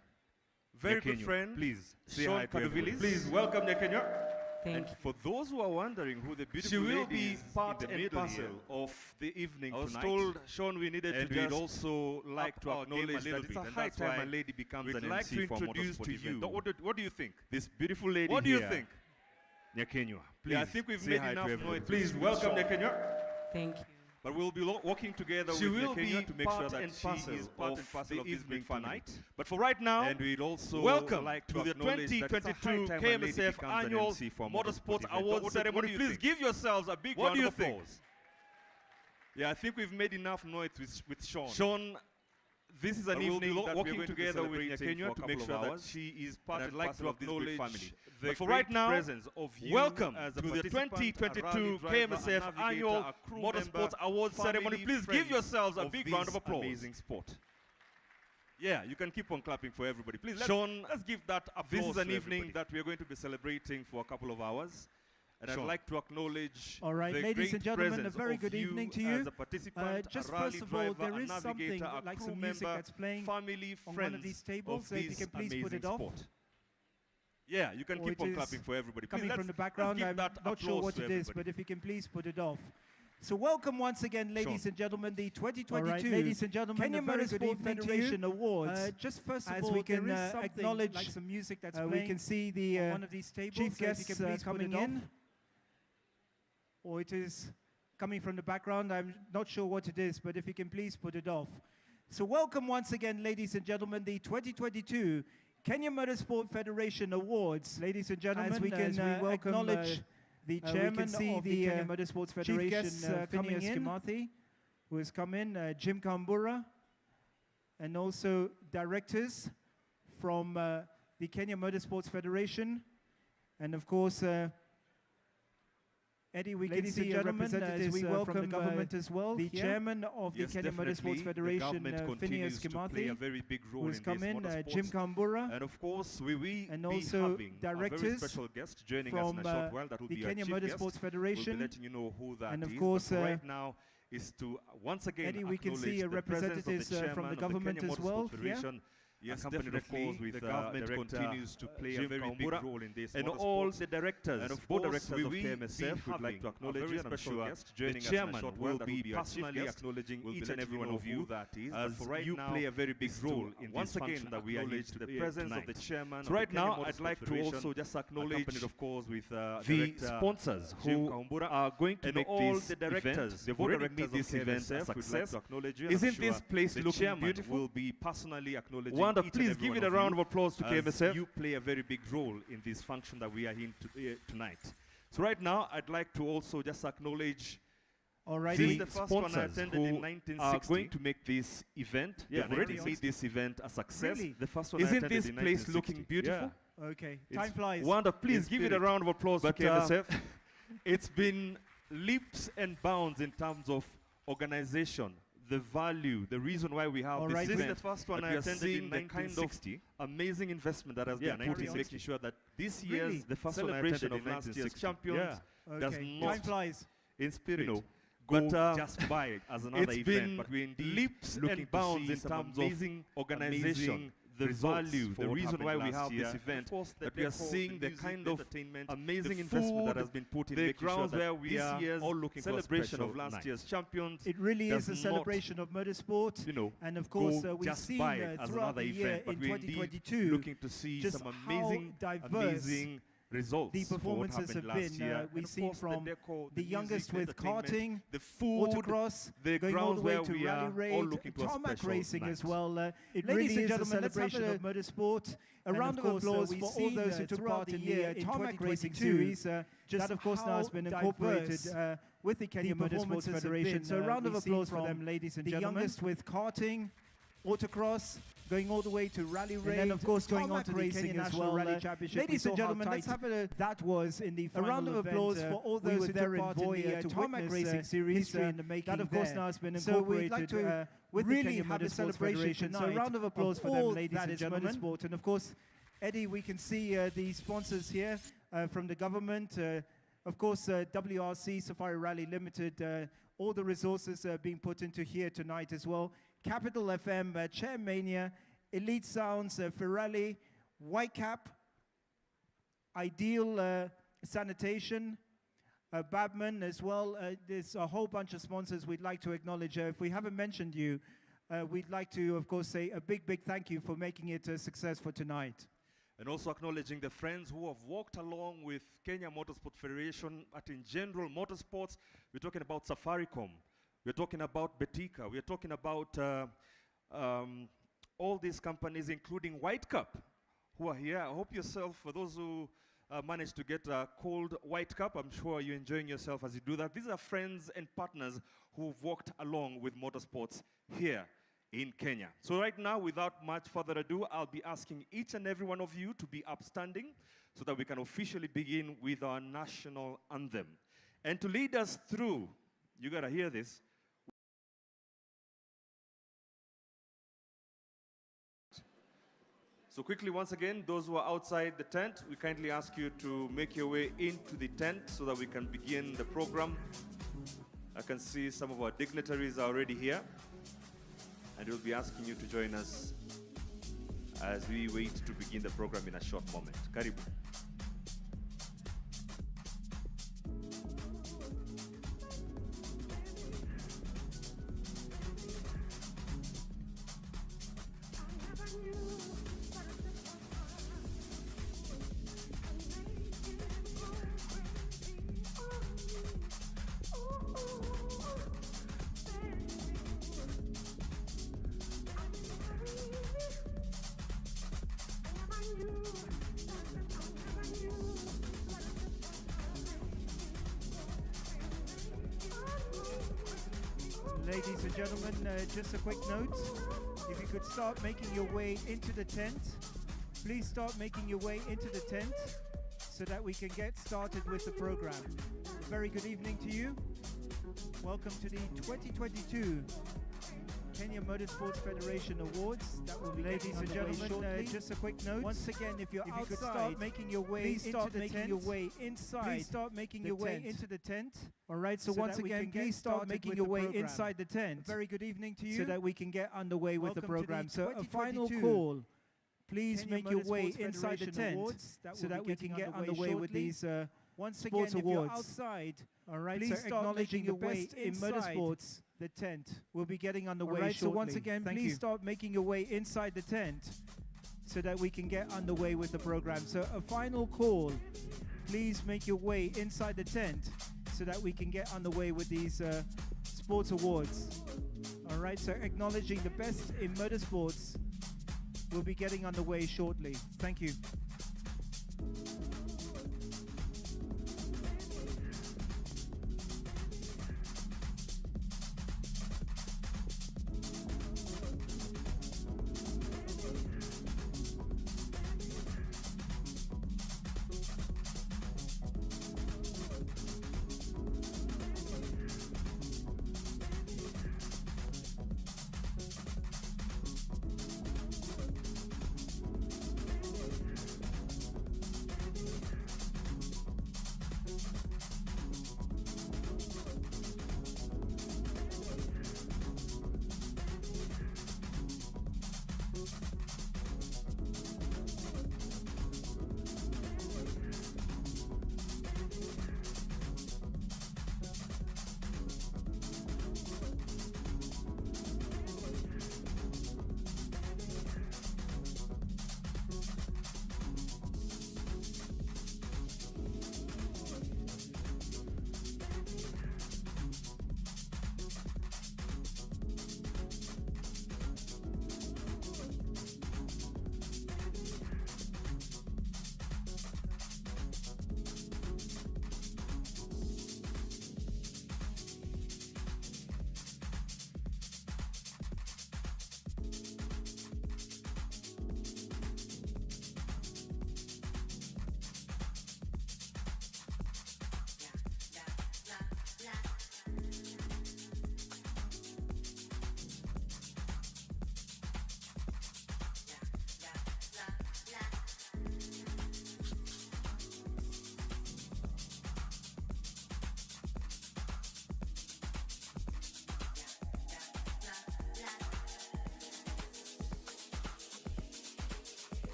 Very good friend. Please, Sean Kadovilis. Please welcome Nyekenyo. Thank you. For those who are wondering who the beautiful lady is, she will be part and parcel of the evening tonight. I was told, Sean, we needed to just also like to acknowledge that it's a high time a lady becomes an MC for Motorsport event. What do you think? This beautiful lady here. What do you think? Nyekenyo, please. Yeah, I think we've made enough noise. Please welcome Nyekenyo. Thank you. But we'll be working together with Nyekenyo to make sure that she is part and parcel of this evening tonight. But for right now, and we'd also welcome to the 2022 KMSF Annual Motorsport Awards Ceremony. Please give yourselves a big round of applause. Yeah, I think we've made enough noise with Sean. Sean, this is an evening that we're working together with Nyekenyo to make sure that she is part and parcel of this great family. But for right now, welcome to the 2022 KMSF Annual Motorsport Awards Ceremony. Please give yourselves a big round of applause. Amazing sport. Yeah, you can keep on clapping for everybody. Please, Sean, let's give that applause. This is an evening that we are going to be celebrating for a couple of hours. And I'd like to acknowledge all right, ladies and gentlemen, a very good evening to you. As a participant, just first of all, there is something like some music that's playing family, on one of these tables, so if you can please put it off. Yeah, you can keep on clapping for everybody. Coming from the background, I'm not sure what it is, but if you can please put it off. So welcome once again, ladies and gentlemen, the 2022 ladies and gentlemen, Kenya Motorsport Federation Awards. Just first of as all, we can acknowledge like some music that's playing we can see the on one of these tables, chief so guests coming in. Or it is coming from the background. I'm not sure what it is, but if you can please put it off. So welcome once again, ladies and gentlemen, the 2022 Kenya Motorsport Federation Awards. Ladies and gentlemen, as we can acknowledge the chairman of the Kenya Motorsports Federation, Phineas Kimathi, who has come in, Jim Kambura, and also directors from the Kenya Motorsports Federation, and of course, Eddie, we can see representatives from the government as well. The chairman of the Kenya Motorsports Federation, Phineas Kimathi, who has come in, Jim Kambura, and of course we and also directors a very special guest joining us in a short while. That will the be Kenya Motorsports Federation. We'll be letting you know who that and of course, right now is to once again Eddie, we can see representatives from the government as well. Yes, definitely. Of course, with the government continues to play a very big role in this, and all the directors, and of board directors of KMSF would like to acknowledge you, and I'm sure the chairman will be personally acknowledging each and every one of you, as you play a very big role in this function that we are here to the presence of the chairman. So right now, I'd like to also just acknowledge, of course, with the sponsors who are going to make this event. They've already made this event a success. Isn't this place looking beautiful? Will be personally acknowledging. Please give it a round of applause to KMSF. You play a very big role in this function that we are in tonight. So right now, I'd like to also just acknowledge the sponsors who are going to make this event. They've already made this event a success. Really? The first one Isn't this place looking beautiful? Yeah. Okay, time flies. Wonderful. Please give it a round of applause to KMSF. It's been leaps and bounds in terms of organization, the value, the reason why we have this event. This is the first one I attended in 1960. Amazing investment that has been put in making sure that this year's the first celebration of last year's champions does not time flies. in spirit, go just by it as another event. But we indeed leaps and bounds in terms of organization, the value, the reason why we have this event, that we are seeing the kind of amazing investment that has been put in the grounds where we are all looking for celebration of last year's champions. It really is a celebration of motorsport, and of course we've seen throughout the year in 2022 looking to see just some amazing, how diverse results. The performances have been, we've seen from the youngest with karting, the food, autocross, the going all grounds the way where to we rally are raid, all looking to a tarmac special racing night. as well. It Ladies really and is a gentlemen, let's have celebration a of motorsport. a round of applause for all those who took part in the tarmac racing series. That, of course, now has been incorporated with the Kenya Motorsport Federation. So a round of applause for them, ladies and gentlemen. The youngest with karting, autocross, going all the way to rally raid, and then of course going on to the Kenya National Rally Championship. Ladies and gentlemen, let's have that was in the final round of applause for all those who took part in the tarmac racing series. History in the making. That of course now has been incorporated. So we'd like to with really the Kenya have a celebration tonight. So a round of applause for them, ladies and gentlemen. Motorsport, and of course, Eddie, we can see the sponsors here from the government. Of course, WRC Safari Rally Limited. All the resources being put into here tonight as well. Capital FM, Chairmania, Elite Sounds, Ferrari, Whitecap, Ideal Sanitation, Babman as well. There's a whole bunch of sponsors we'd like to acknowledge. If we haven't mentioned you, we'd like to, of course, say a big, big thank you for making it a success for tonight. And also acknowledging the friends who have walked along with Kenya Motorsport Federation at in general motorsports. We're talking about Safaricom. We're talking about Betika. We're talking about all these companies, including Whitecap, who are here. I hope yourself, for those who managed to get a cold Whitecap, I'm sure you're enjoying yourself as you do that. These are friends and partners who've walked along with motorsports here in Kenya. So right now, without much further ado, I'll be asking each and every one of you to be upstanding so that we can officially begin with our national anthem. And to lead us through, you gotta hear this, so quickly, once again, those who are outside the tent, we kindly ask you to make your way into the tent so that we can begin the program. I can see some of our dignitaries are already here, and we'll be asking you to join us as we wait to begin the program in a short moment. Karibu. Ladies and gentlemen, just a quick note. If you could start making your way into the tent, please start making your way into the tent so that we can get started with the program. Very good evening to you. Welcome to the 2022 Kenya Motorsports Federation Awards. That will be ladies and gentlemen. Just a quick note. Once again, if you could start making your way into the tent, inside. Please start making your way into the tent. All right. So once again, please start making your way inside the tent. Very good evening to you. So that we can get underway with the program. So a final call. Please make your way inside the tent so that we can get underway with these once again, if you're outside, all right, please start acknowledging your way in motorsports. The tent will be getting underway shortly. So once again, please start making your way inside the tent so that we can get underway with the program. So a final call. Please make your way inside the tent so that we can get underway with these sports awards. All right, so acknowledging the best in motorsports will be getting underway shortly. Thank you.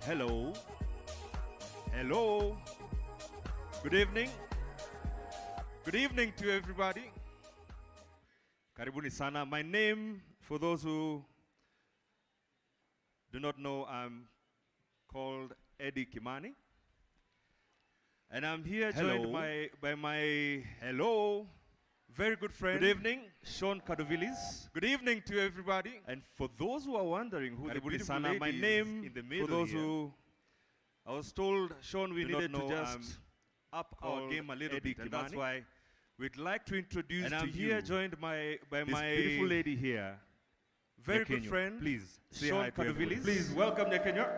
Hello. Hello. Good evening. Good evening to everybody. Karibuni sana. My name, for those who do not know, I'm called Eddie Kimani. And I'm here joined by my very good friend. Good evening, Sean Kadovilis. Good evening to everybody. And for those who are wondering who the beautiful lady my name in the middle for those who, I was told, Sean, we needed to just up our game a little bit, and that's why we'd like to introduce and I'm here joined by my beautiful lady here. Very good friend. Please, Sean Kadovilis. Please welcome Nyakenyo.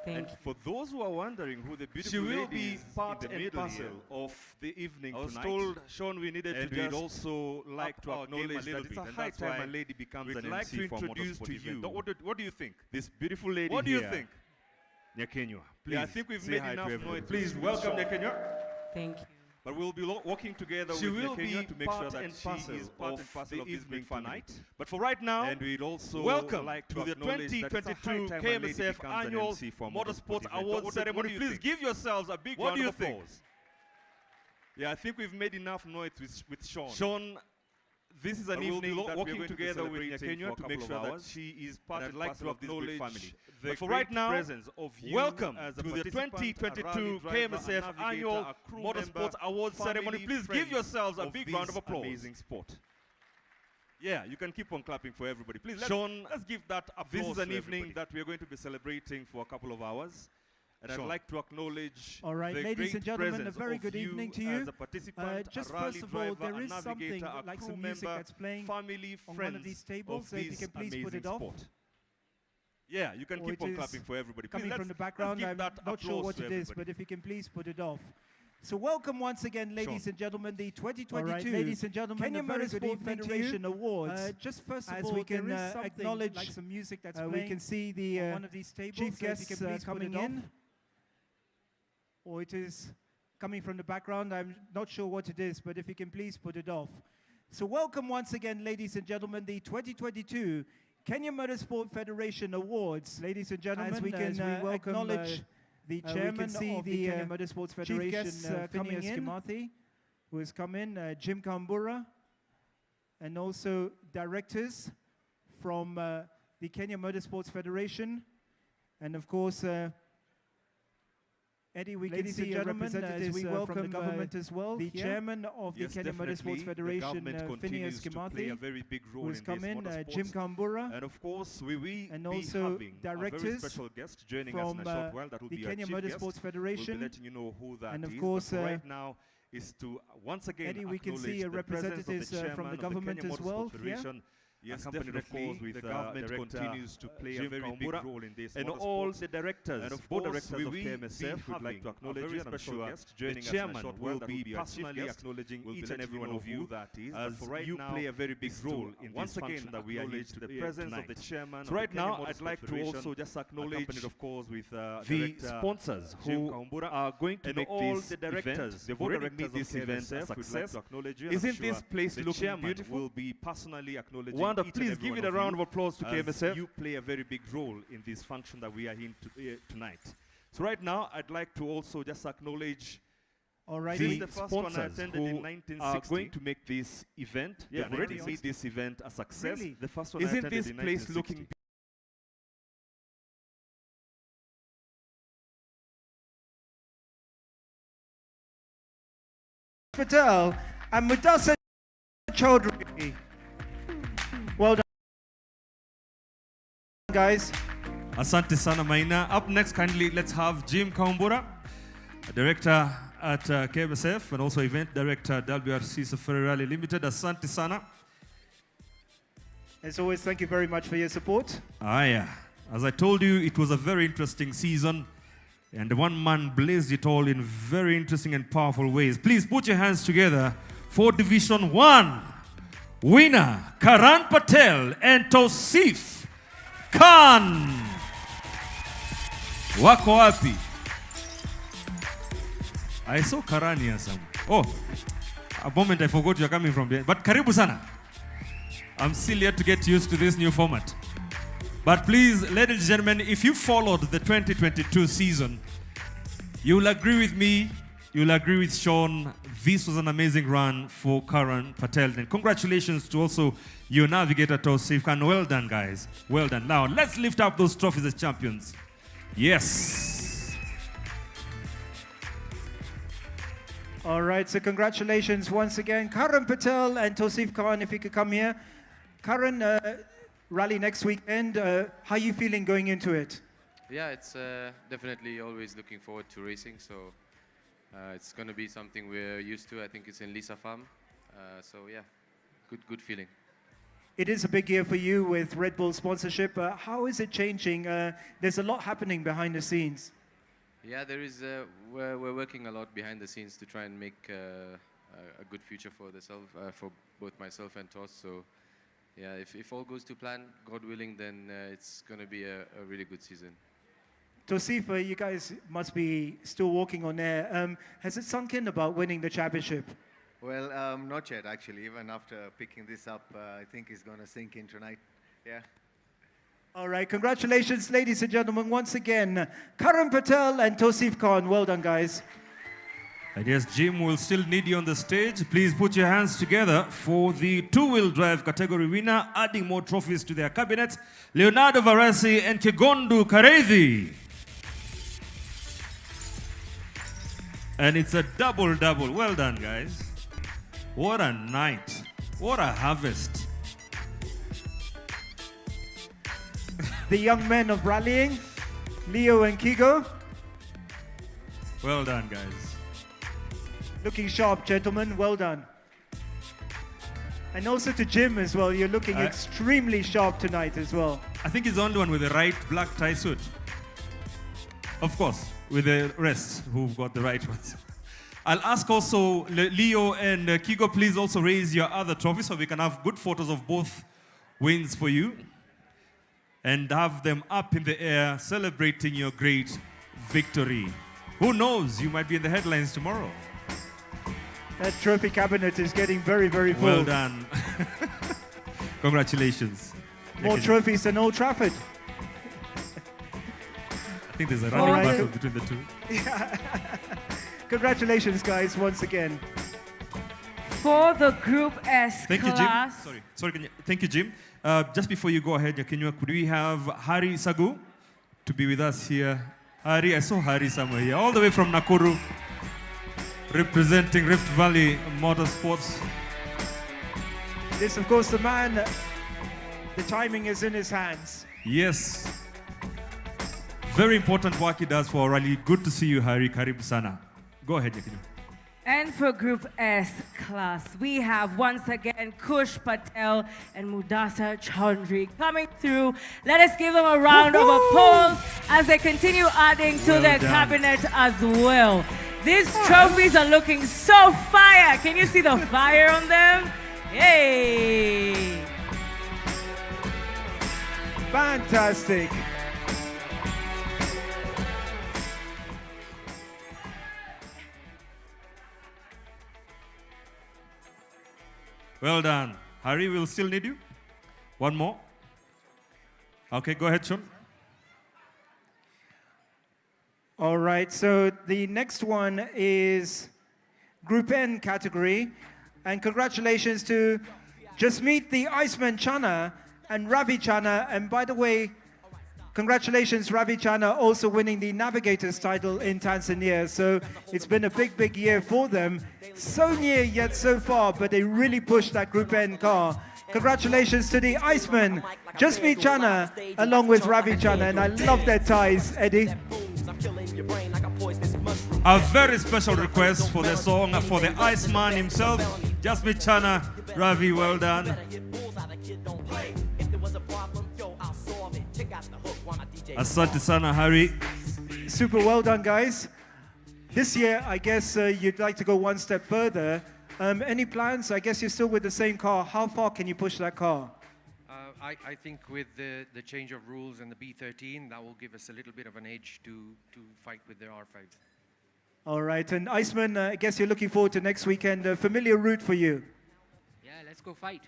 Thank you. For those who are wondering who the beautiful lady is, she will be part and parcel of the evening tonight. I was told, Sean, we needed to just also like to acknowledge that it's a high time a lady becomes an MC for Motorsport event. What do you think? This beautiful lady here. What do you think? Nyakenyo, please. Yeah, I think we've made enough noise. Please welcome Nyakenyo. Thank you. But we'll be working together with Nyakenyo to make sure that she is part and parcel of this evening tonight. But for right now, and we'd also welcome to the 2022 KMSF Annual Motorsport Awards Ceremony. Please give yourselves a big round of applause. Yeah, I think we've made enough noise with Sean. Sean, this is an evening that we're working together with Nyakenyo to make sure that she is part and parcel of this great family. But for right now, welcome to the 2022 KMSF Annual Motorsport Awards Ceremony. Please give yourselves a big round of applause. Amazing sport. Yeah, you can keep on clapping for everybody. Please, Sean, let's give that applause. This is an evening that we are going to be celebrating for a couple of hours. And I'd like to acknowledge all right, ladies and gentlemen, a very good evening to you. Just first of all, there is something like some music that's playing on one of these tables, so if you can please put it off. Yeah, you can keep on clapping for everybody. Coming from the background, I'm not sure what it is, but if you can please put it off. So welcome once again, ladies and gentlemen, the 2022 ladies and gentlemen, Kenya Motorsport Federation Awards. Just first of as all, we can there is acknowledge like some music that's we can see the on one of these tables, chief so guests coming in. Or it is coming from the background. I'm not sure what it is, but if you can please put it off. So welcome once again, ladies and gentlemen, the 2022 Kenya Motorsport Federation Awards. Ladies and gentlemen, as we can acknowledge the chairman of the Kenya Motorsports Federation, Phineas Kimathi, who has come in, Jim Kambura, and also directors from the Kenya Motorsports Federation, and of course, Eddie, we can see representatives from the government as well. The chairman of the Kenya Motorsports Federation, Phineas Kimathi, who has come in, Jim Kambura, and of course and also directors a very special guest joining from us in a short while. That will the be Kenya Motorsports Federation. We'll be letting you know who that and of is. course, right now is to once again Eddie, we can see representatives from the government as well. Yes, definitely. Of course, with the government continues to play a very big role in this. And all the directors, and of board directors of KMSF, would like to acknowledge you, and I'm sure the chairman will be personally acknowledging each and every one of you as you play a very big role in this function that we are here to the presence of the chairman. So right now, I'd like to also just acknowledge, of course, with the sponsors who are going to make this event. They've already made this event a success. Isn't this place looking beautiful? Will be personally acknowledging. Please give it a round of applause to KMSF. You play a very big role in this function that we are in tonight. So right now, I'd like to also just acknowledge the sponsors who are going to make this event. They've already made this event a success. Really? The first one isn't this place looking Patel and Mudasa Chaudhry. Well done, guys. Asante sana Maina. Up next, kindly, let's have Jim Kambura, director at KMSF and also event director WRC Safari Rally Limited. Asante sana. As always, thank you very much for your support. Yeah. As I told you, it was a very interesting season, and one man blazed it all in very interesting and powerful ways. Please put your hands together for Division 1. Winner, Karan Patel and Tosif Khan. Wako wapi? I saw Karan here somewhere. Oh, a moment I forgot you're coming from there. But karibu sana. I'm still yet to get used to this new format. But please, ladies and gentlemen, if you followed the 2022 season, you'll agree with me, you'll agree with Sean, this was an amazing run for Karan Patel. And congratulations to also your navigator, Tausif Khan. Well done, guys. Well done. Now, let's lift up those trophies as champions. Yes. All right, so congratulations once again. Karan Patel and Tausif Khan, if you could come here. Karan, rally next weekend. How are you feeling going into it? Yeah, it's definitely always looking forward to racing. So it's going to be something we're used to. I think it's in Lisa Farm. So yeah, good feeling. It is a big year for you with Red Bull sponsorship. How is it changing? There's a lot happening behind the scenes. Yeah, there is. We're working a lot behind the scenes to try and make a good future for for both myself and Tos. So yeah, if all goes to plan, God willing, then it's going to be a really good season. Tausif, you guys must be still walking on air. Has it sunk in about winning the championship? Well, not yet, actually. Even after picking this up, I think it's going to sink in tonight. Yeah. All right, congratulations, ladies and gentlemen, once again. Karan Patel and Tausif Khan. Well done, guys. I guess Jim will still need you on the stage. Please put your hands together for the two-wheel drive category winner, adding more trophies to their cabinet, Leonardo Varesi and Kigondu Karevi. And it's a double-double. Well done, guys. What a night. What a harvest. The young men of rallying, Leo and Kigo. Well done, guys. Looking sharp, gentlemen. Well done. And also to Jim as well. You're looking extremely sharp tonight as well. I think he's the only one with the right black tie suit. Of course, with the rest who've got the right ones. I'll ask also Leo and Kigo, please also raise your other trophies so we can have good photos of both wins for you. And have them up in the air celebrating your great victory. Who knows, you might be in the headlines tomorrow. That trophy cabinet is getting very, very full. Well done. Congratulations. More trophies than Old Trafford. I think there's a running battle between the two. Yeah. Congratulations, guys, once again. For the Group S Thank class. you, Jim. Sorry. Thank you, Jim. Just before you go ahead, could we have Hari Sagu to be with us here? Hari, I saw Hari somewhere here, all the way from Nakuru, representing Rift Valley Motorsports. This, of course, the man, the timing is in his hands. Yes. Very important work he does for our rally. Good to see you, Hari. Karibu sana. Go ahead, Yakinyo. And for Group S class, we have once again Kush Patel and Mudasa Chaudhry coming through. Let us give them a round of applause as they continue adding to their cabinet as well. These trophies are looking so fire. Can you see the fire on them? Yay! Fantastic. Well done. Hari, we'll still need you. One more. Okay, go ahead, Sean. All right, so the next one is Group N category. And congratulations to Jasmeet the Iceman Chana and Ravi Chana. And by the way, congratulations, Ravi Chana, also winning the Navigators title in Tanzania. So it's been a big, big year for them. So near yet so far, but they really pushed that Group N car. Congratulations to the Iceman, Jasmeet Chana, along with Ravi Chana. And I love their ties, Eddie. A very special request for the song for the Iceman himself, Jasmeet Chana. Ravi, well done. Asante sana, Hari. Super well done, guys. This year, I guess you'd like to go one step further. Any plans? I guess you're still with the same car. How far can you push that car? I think with the change of rules and the B13, that will give us a little bit of an edge to fight with the R5s. All right, and Iceman, I guess you're looking forward to next weekend. A familiar route for you. Yeah, let's go fight.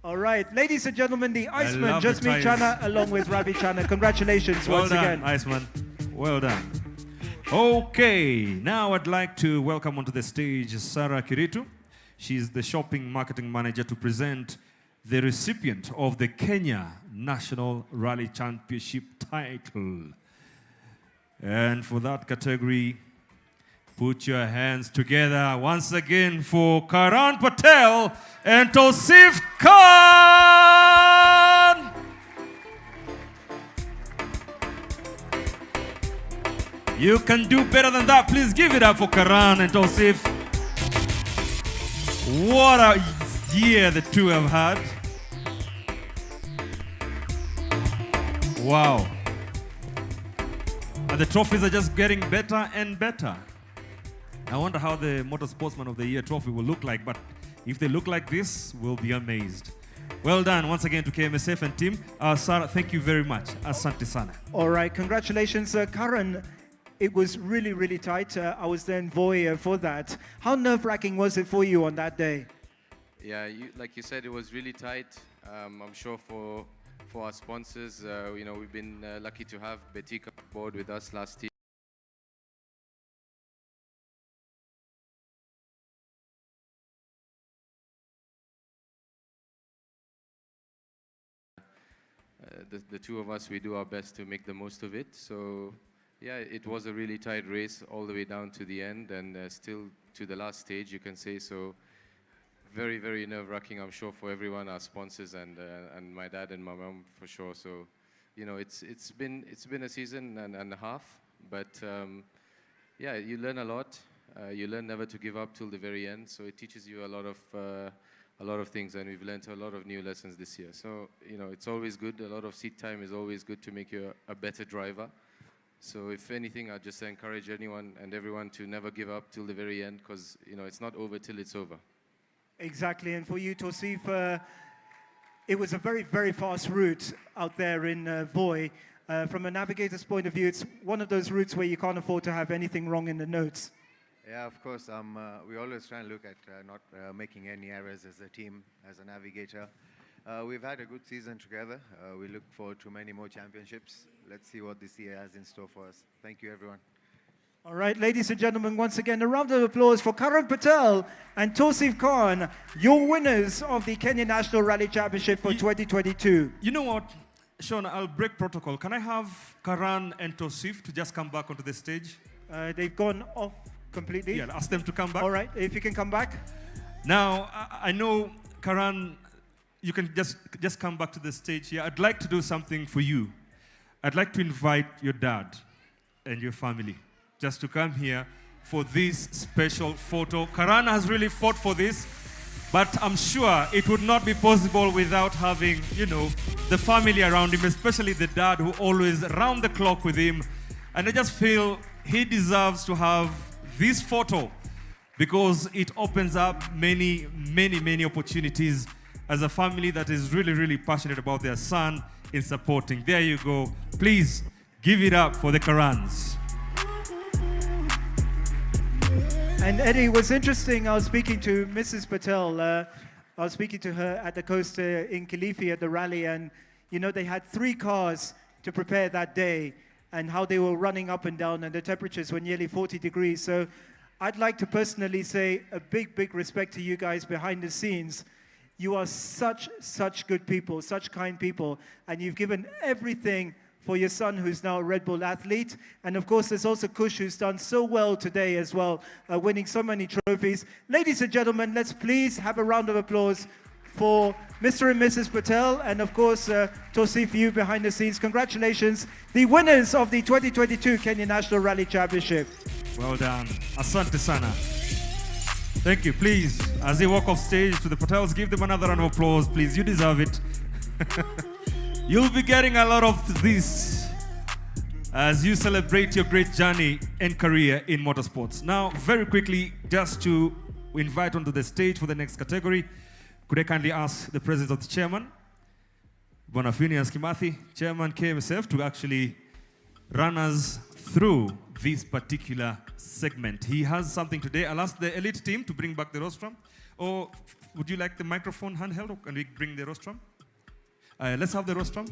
All right, ladies and gentlemen, the Iceman, Jasmine Chana, along with Ravi Chana. Congratulations once again. Well done, Iceman. Well done. Okay, now I'd like to welcome onto the stage Sarah Kiritu. She's the shopping marketing manager to present the recipient of the Kenya National Rally Championship title. And for that category, put your hands together once again for Karan Patel and Tosif Khan. You can do better than that. Please give it up for Karan and Tosif. What a year the two have had. Wow. And the trophies are just getting better and better. I wonder how the Motorsportsman of the Year trophy will look like, but if they look like this, we'll be amazed. Well done once again to KMSF and team. Sarah, thank you very much. Asante sana. All right, congratulations. Karan, it was really, really tight. I was there in Voi for that. How nerve-wracking was it for you on that day? Yeah, like you said, it was really tight. I'm sure for our sponsors, we've been lucky to have Betika on board with us last year. The two of us, we do our best to make the most of it. So, yeah, it was a really tight race all the way down to the end and still to the last stage, you can say. So, very, very nerve-wracking, I'm sure, for everyone, our sponsors and my dad and my mom for sure. So, it's been a season and a half, but yeah, you learn a lot. You learn never to give up till the very end. So it teaches you a lot of things, and we've learned a lot of new lessons this year. So, it's always good. A lot of seat time is always good to make you a better driver. So if anything, I just encourage anyone and everyone to never give up till the very end, because, it's not over till it's over. Exactly, and for you, Tosif, it was a very, very fast route out there in Voi. From a navigator's point of view, it's one of those routes where you can't afford to have anything wrong in the notes. Yeah, of course. We always try and look at not making any errors as a team, as a navigator. We've had a good season together. We look forward to many more championships. Let's see what this year has in store for us. Thank you, everyone. All right, ladies and gentlemen, once again, a round of applause for Karan Patel and Tosif Khan, your winners of the Kenya National Rally Championship for 2022. You know what, Sean, I'll break protocol. Can I have Karan and Tosif to just come back onto the stage? They've gone off completely. Yeah, ask them to come back. All right, if you can come back. Now, I know, Karan, you can just come back to the stage here. I'd like to do something for you. I'd like to invite your dad and your family just to come here for this special photo. Karan has really fought for this, but I'm sure it would not be possible without having, the family around him, especially the dad who always round the clock with him. And I just feel he deserves to have this photo because it opens up many, many, many opportunities as a family that is really, really passionate about their son in supporting. There you go. Please give it up for the Karans. And Eddie, it was interesting. I was speaking to Mrs. Patel. I was speaking to her at the coast in Kilifi at the rally, and they had 3 cars to prepare that day, and how they were running up and down, and the temperatures were nearly 40 degrees. So I'd like to personally say a big, big respect to you guys behind the scenes. You are such good people, such kind people, and you've given everything for your son, who's now a Red Bull athlete. And of course, there's also Kush, who's done so well today as well, winning so many trophies. Ladies and gentlemen, let's please have a round of applause for Mr. and Mrs. Patel, and of course, Tosif, you behind the scenes. Congratulations, the winners of the 2022 Kenya National Rally Championship. Well done. Asante sana. Thank you. Please, as they walk off stage to the Patels, give them another round of applause, please. You deserve it. You'll be getting a lot of this as you celebrate your great journey and career in motorsports. Now, very quickly, just to invite onto the stage for the next category, could I kindly ask the presence of the chairman, Bwana Phineas Kimathi, chairman KMSF, to actually run us through this particular segment. He has something today. I'll ask the elite team to bring back the rostrum. Or would you like the microphone handheld, or can we bring the rostrum? Let's have the rostrum.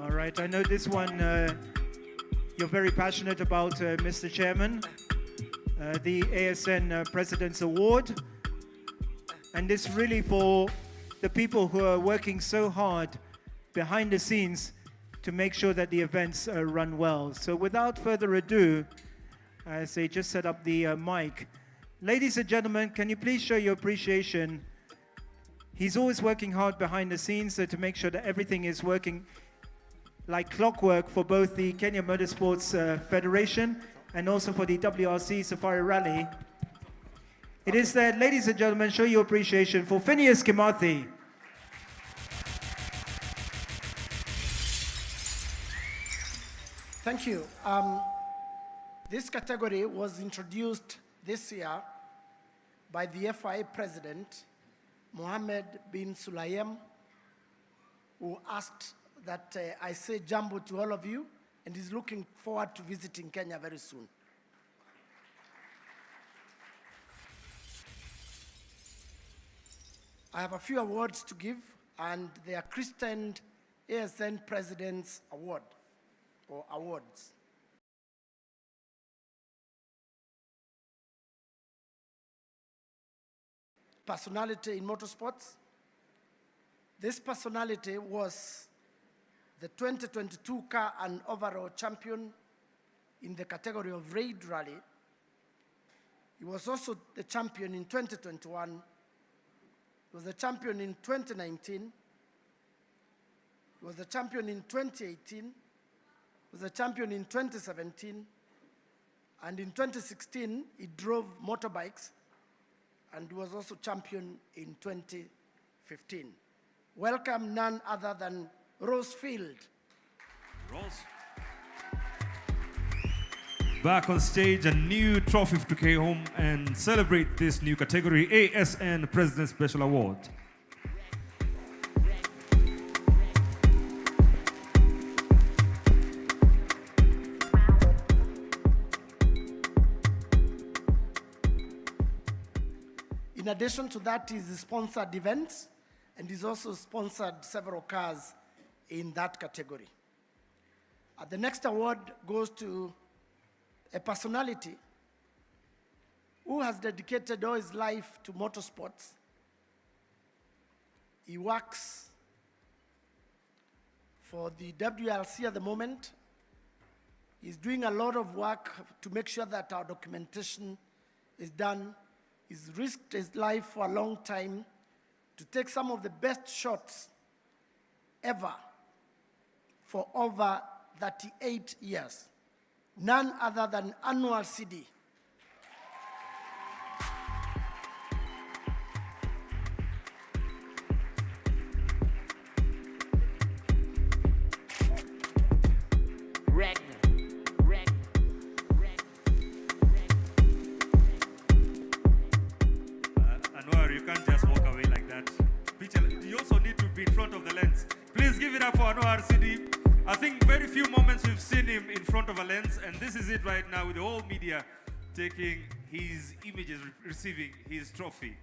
All right, I know this one you're very passionate about, Mr. Chairman, the ASN President's Award. And this really for the people who are working so hard behind the scenes to make sure that the events run well. So without further ado, as they just set up the mic, ladies and gentlemen, can you please show your appreciation? He's always working hard behind the scenes to make sure that everything is working like clockwork for both the Kenya Motorsports Federation and also for the WRC Safari Rally. It is that, ladies and gentlemen, show your appreciation for Phineas Kimathi. Thank you. This category was introduced this year by the FIA President, Mohammed bin Sulayem, who asked that I say jambo to all of you, and is looking forward to visiting Kenya very soon. I have a few awards to give, and they are christened ASN President's Award, or awards. Personality in motorsports. This personality was the 2022 car and overall champion in the category of raid rally. He was also the champion in 2021. He was the champion in 2019. He was the champion in 2018. He was the champion in 2017. And in 2016, he drove motorbikes and was also champion in 2015. Welcome none other than Rosefield. Rose. Back on stage, a new trophy to take home and celebrate this new category, ASN President Special Award. In addition to that, he's sponsored events, and he's also sponsored several cars in that category. The next award goes to a personality who has dedicated all his life to motorsports. He works for the WRC at the moment. He's doing a lot of work to make sure that our documentation is done. He's risked his life for a long time to take some of the best shots ever for over 38 years. None other than Anwar Sidi. Anwar, you can't just walk away like that. You also need to be in front of the lens. Please give it up for Anwar Sidi. I think very few moments we've seen him in front of a lens, and this is it right now with the whole media taking his images, receiving his trophy.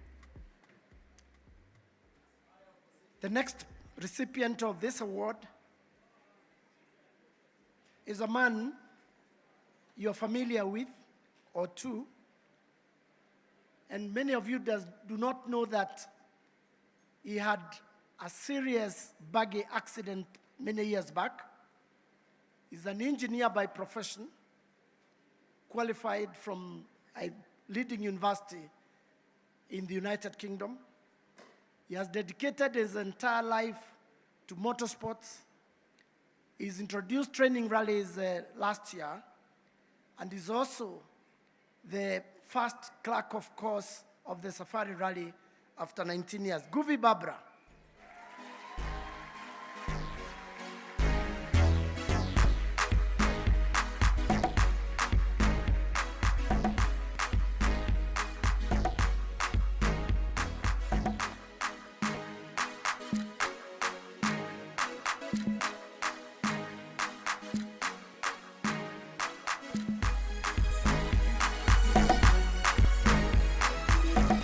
The next recipient of this award is a man you're familiar with, or two, and many of you do not know that he had a serious buggy accident many years back. He's an engineer by profession, qualified from a leading university in the United Kingdom. He has dedicated his entire life to motorsports. He's introduced training rallies last year, and is also the first clerk of course of the Safari Rally after 19 years. Guvi Babra.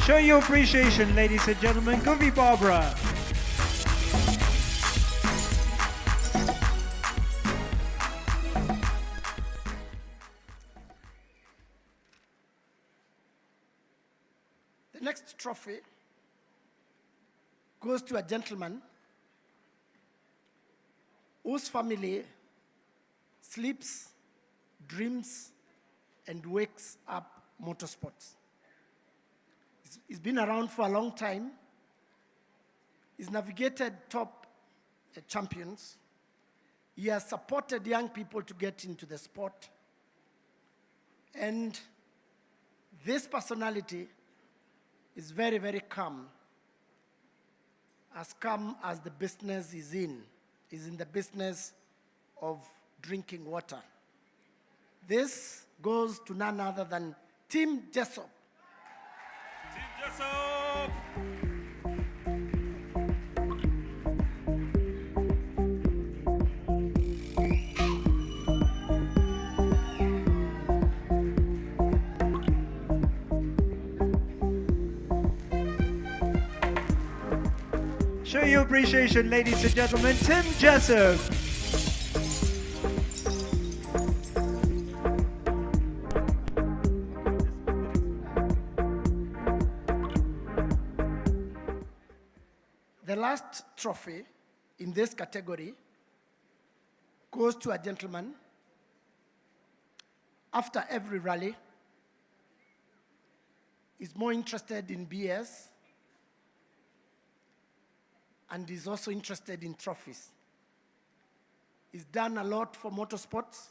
Show your appreciation, ladies and gentlemen. Govi Barbara. The next trophy goes to a gentleman whose family sleeps, dreams, and wakes up motorsports. He's been around for a long time. He's navigated top champions. He has supported young people to get into the sport. And this personality is very, very calm as the business is in. He's in the business of drinking water. This goes to none other than Team Jessop. Team Jessop! Show your appreciation, ladies and gentlemen. Tim Jessup. The last trophy in this category goes to a gentleman. After every rally, is more interested in BS and is also interested in trophies. He's done a lot for motorsports.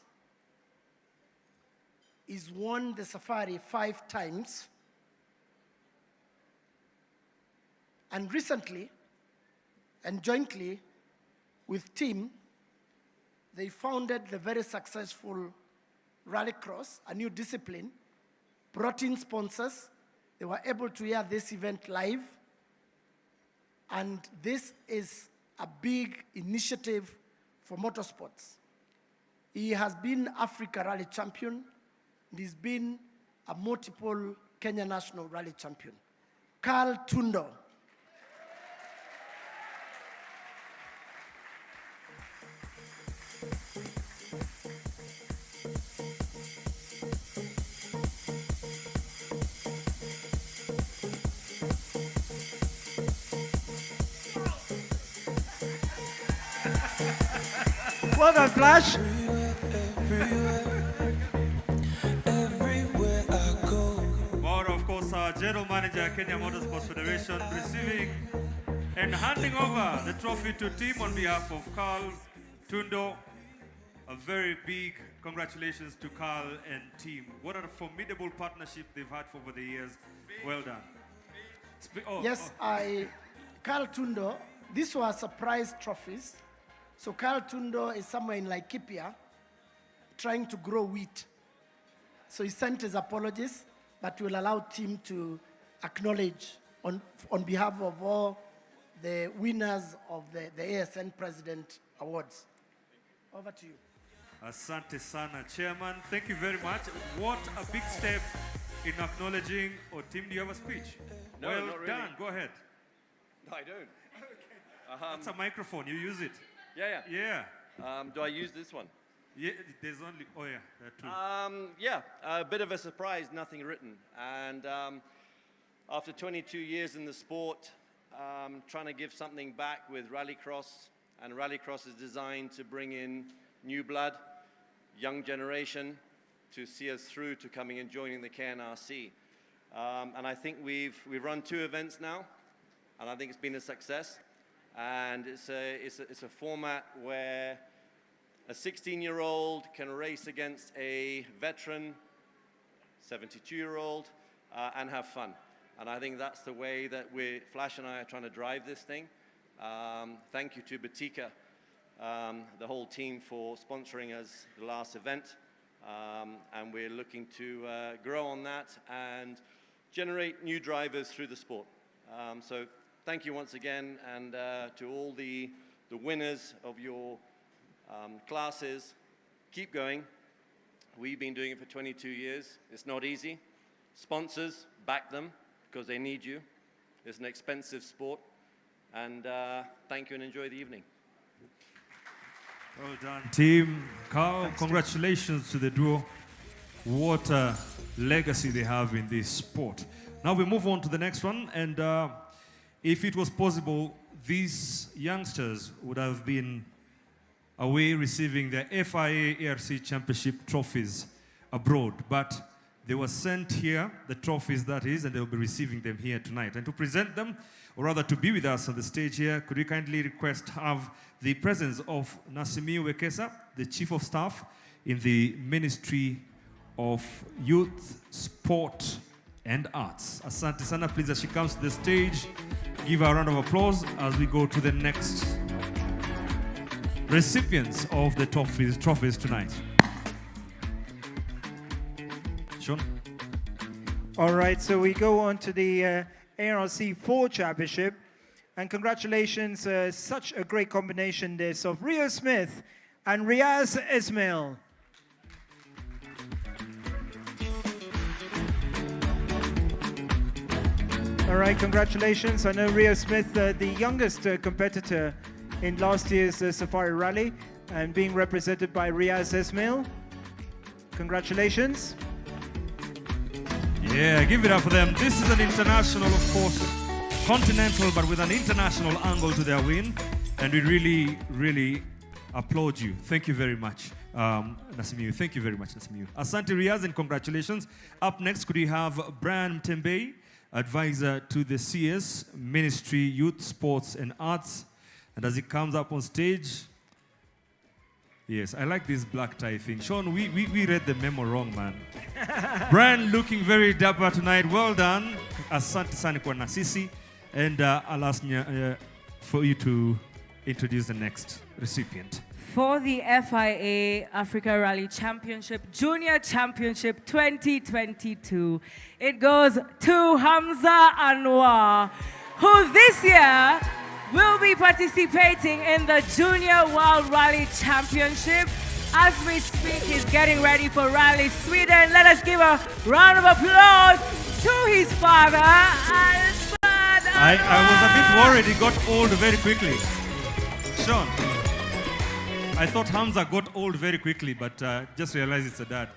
He's won the Safari 5 times. And recently, and jointly with Team, they founded the very successful Rallycross, a new discipline, brought in sponsors. They were able to air this event live. And this is a big initiative for motorsports. He has been Africa Rally Champion, and he's been a multiple Kenya National Rally Champion. Carl Tundo. Well done, Flash. More, of course, our General Manager, Kenya Motorsport Federation, receiving and handing over the trophy to Team on behalf of Carl Tundo. A very big congratulations to Carl and Team. What a formidable partnership they've had over the years. Well done. Carl Tundo, these were surprise trophies. So Carl Tundo is somewhere in Laikipia trying to grow wheat. So he sent his apologies, but will allow Team to acknowledge on behalf of all the winners of the ASN President Awards. Over to you. Asante sana, Chairman. Thank you very much. What a big step in acknowledging. Team, do you have a speech? No, well not really. done. Go ahead. No, I don't. That's a microphone. You use it. Yeah. Do I use this one? Yeah, there's only, there are two. A bit of a surprise, nothing written. And after 22 years in the sport, trying to give something back with Rallycross, and Rallycross is designed to bring in new blood, young generation, to see us through to coming and joining the KNRC. And I think we've run 2 events now, and I think it's been a success. And it's a format where a 16-year-old can race against a veteran 72-year-old and have fun. And I think that's the way that Flash and I are trying to drive this thing. Thank you to Batika, the whole team, for sponsoring us the last event. And we're looking to grow on that and generate new drivers through the sport. So thank you once again, and to all the winners of your classes, keep going. We've been doing it for 22 years. It's not easy. Sponsors, back them. because they need you. It's an expensive sport. And thank you and enjoy the evening. Well done, team. Carl, thanks, congratulations to the duo. What a legacy they have in this sport. Now we move on to the next one. And if it was possible, these youngsters would have been away receiving their FIA ARC Championship trophies abroad. But they were sent here, the trophies that is, and they'll be receiving them here tonight. And to present them, or rather to be with us on the stage here, could we kindly request to have the presence of Nasimiu Wekesa, the Chief of Staff in the Ministry of Youth, Sport and Arts. Asante sana, please, as she comes to the stage, give her a round of applause as we go to the next recipients of the trophies tonight. Sean? All right, so we go on to the ARC 4 Championship. And congratulations, such a great combination this of Rio Smith and Riaz Ismail. All right, congratulations. I know Rio Smith, the youngest competitor in last year's Safari Rally, and being represented by Riaz Ismail. Congratulations. Yeah, give it up for them. This is an international, of course, continental, but with an international angle to their win. And we really, really applaud you. Thank you very much, Nasimiu. Thank you very much, Nasimiu. Asante Riaz, and congratulations. Up next, could we have Brian Mtembei, advisor to the CS, Ministry, Youth, Sports and Arts. And as he comes up on stage, yes, I like this black tie thing. Sean, we read the memo wrong, man. Brian looking very dapper tonight. Well done. Asante sana kwa Nasisi. And I'll ask for you to introduce the next recipient. For the FIA Africa Rally Championship, Junior Championship 2022, it goes to Hamza Anwar, who this year will be participating in the Junior World Rally Championship. As we speak, he's getting ready for Rally Sweden. Let us give a round of applause to his father, Albert. I was a bit worried he got old very quickly. Sean, I thought Hamza got old very quickly, but just realized it's a dad.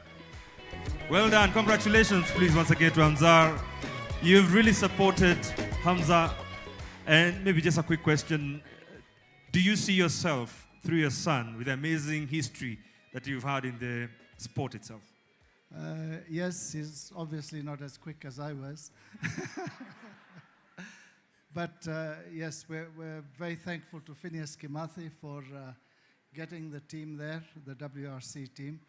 Well done. Congratulations, please, once again to Hamza. You've really supported Hamza. And maybe just a quick question. Do you see yourself through your son with the amazing history that you've had in the sport itself? Yes, he's obviously not as quick as I was. But yes, we're very thankful to Phineas Kimathi for getting the team there, the WRC team,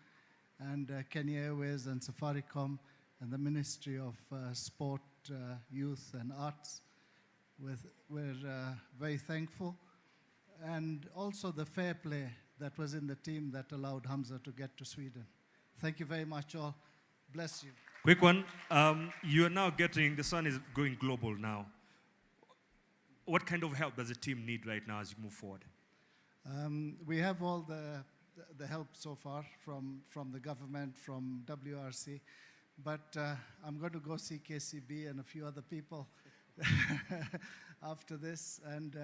and Kenya Airways and Safaricom and the Ministry of Sport, Youth and Arts. We're very thankful. And also the fair play that was in the team that allowed Hamza to get to Sweden. Thank you very much all. Bless you. Quick one. You are now getting, the son is going global now. What kind of help does the team need right now as you move forward? We have all the help so far from the government, from WRC, but I'm going to go see KCB and a few other people after this, and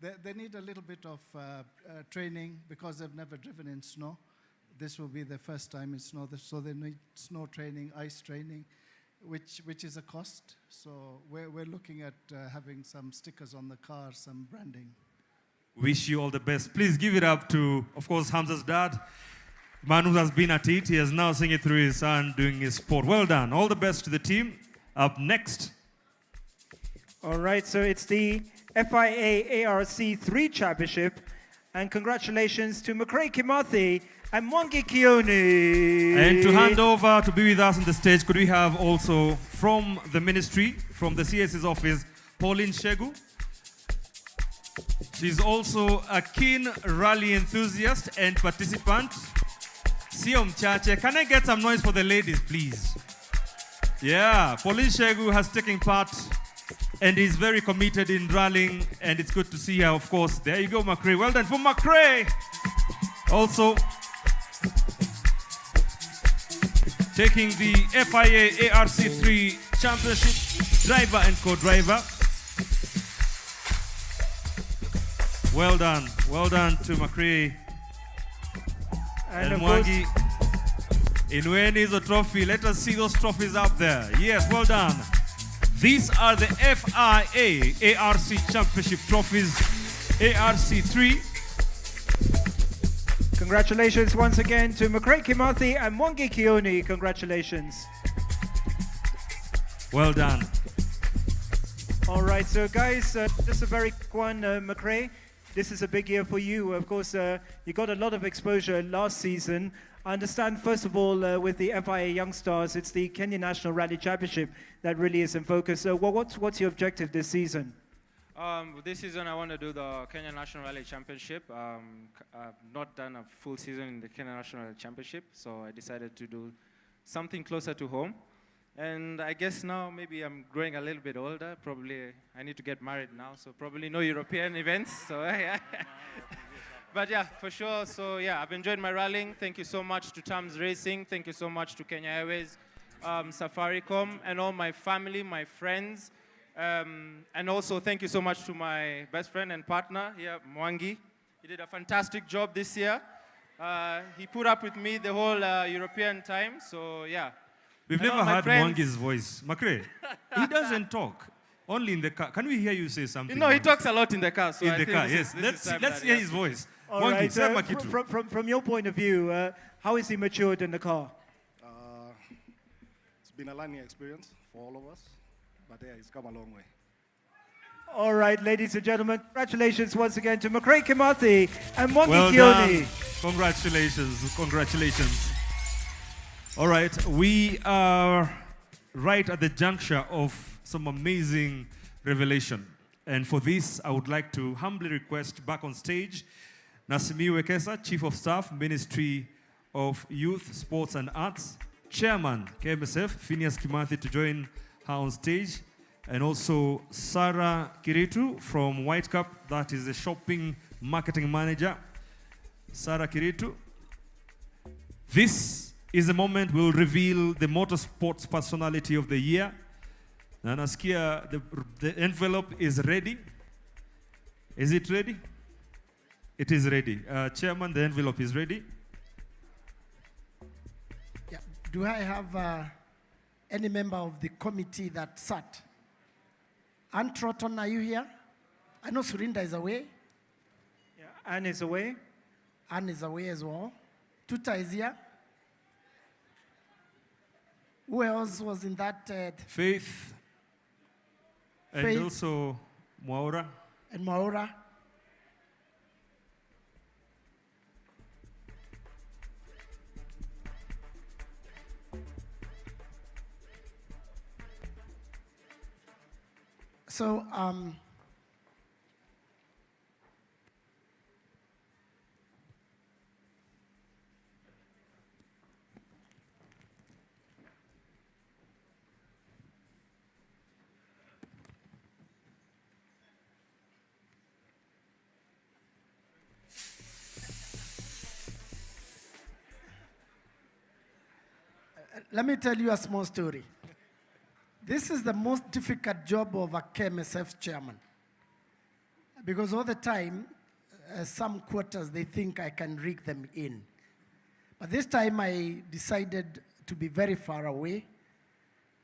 they need a little bit of training because they've never driven in snow. This will be their first time in snow, so they need snow training, ice training, which is a cost. So we're looking at having some stickers on the car, some branding. Wish you all the best. Please give it up to, of course, Hamza's dad, man who has been at it. He is now seeing it through his son doing his sport. Well done. All the best to the team. Up next. All right, so it's the FIA ARC 3 Championship. And congratulations to McRae Kimathi and Mwangi Kioni. And to hand over to be with us on the stage, could we have also from the ministry, from the CS's office, Pauline Shegu. She's also a keen rally enthusiast and participant. Sio mchache. Can I get some noise for the ladies, please? Yeah, Pauline Shegu has taken part and is very committed in rallying, and it's good to see her, of course. There you go, McRae. Well done for McRae. Also, taking the FIA ARC 3 Championship driver and co-driver. Well done to McRae and Mwangi. In is a trophy. Let us see those trophies up there. Yes, well done. These are the FIA ARC Championship trophies, ARC3. Congratulations once again to McRae Kimathi and Mwangi Kioni. Congratulations. Well done. All right, so guys, just a very quick one, McRae. This is a big year for you. Of course, you got a lot of exposure last season. I understand, first of all, with the FIA Young Stars, it's the Kenya National Rally Championship that really is in focus. So what's your objective this season? This season, I want to do the Kenya National Rally Championship. I've not done a full season in the Kenya National Rally Championship, so I decided to do something closer to home. And I guess now maybe I'm growing a little bit older. Probably I need to get married now, so probably no European events. So yeah. But yeah, for sure. So yeah, I've enjoyed my rallying. Thank you so much to Tams Racing. Thank you so much to Kenya Airways, Safaricom, and all my family, my friends. And also thank you so much to my best friend and partner here, Mwangi. He did a fantastic job this year. He put up with me the whole European time. So yeah. We've never heard Mwangi's voice. McRae, he doesn't talk. Only in the car. Can we hear you say something? No, he talks a lot in the car. So in the car, yes. Let's hear his voice. All right, from your point of view, how is he matured in the car? It's been a learning experience for all of us, but yeah, he's come a long way. All right, ladies and gentlemen, congratulations once again to McRae Kimathi and Mwangi Kioni. Done. Congratulations. All right, we are right at the juncture of some amazing revelation. And for this, I would like to humbly request back on stage Nasimi Wekesa, Chief of Staff, Ministry of Youth, Sports and Arts, Chairman, KMSF, Phineas Kimathi, to join her on stage, and also Sarah Kiritu from White Cup, that is the shopping marketing manager. Sarah Kiritu. This is the moment we'll reveal the motorsports personality of the year. Nanaskia, the envelope is ready. Is it ready? It is ready. Chairman, the envelope is ready. Yeah. Do I have any member of the committee that sat? Ann Trotton, are you here? I know Surinda is away. Yeah, Ann is away. Ann is away as well. Tuta is here. Who else was in that? Faith. And also Mwaura. And Mwaura. So, let me tell you a small story. This is the most difficult job of a KMSF chairman. Because all the time, some quarters, they think I can rig them in. But this time I decided to be very far away,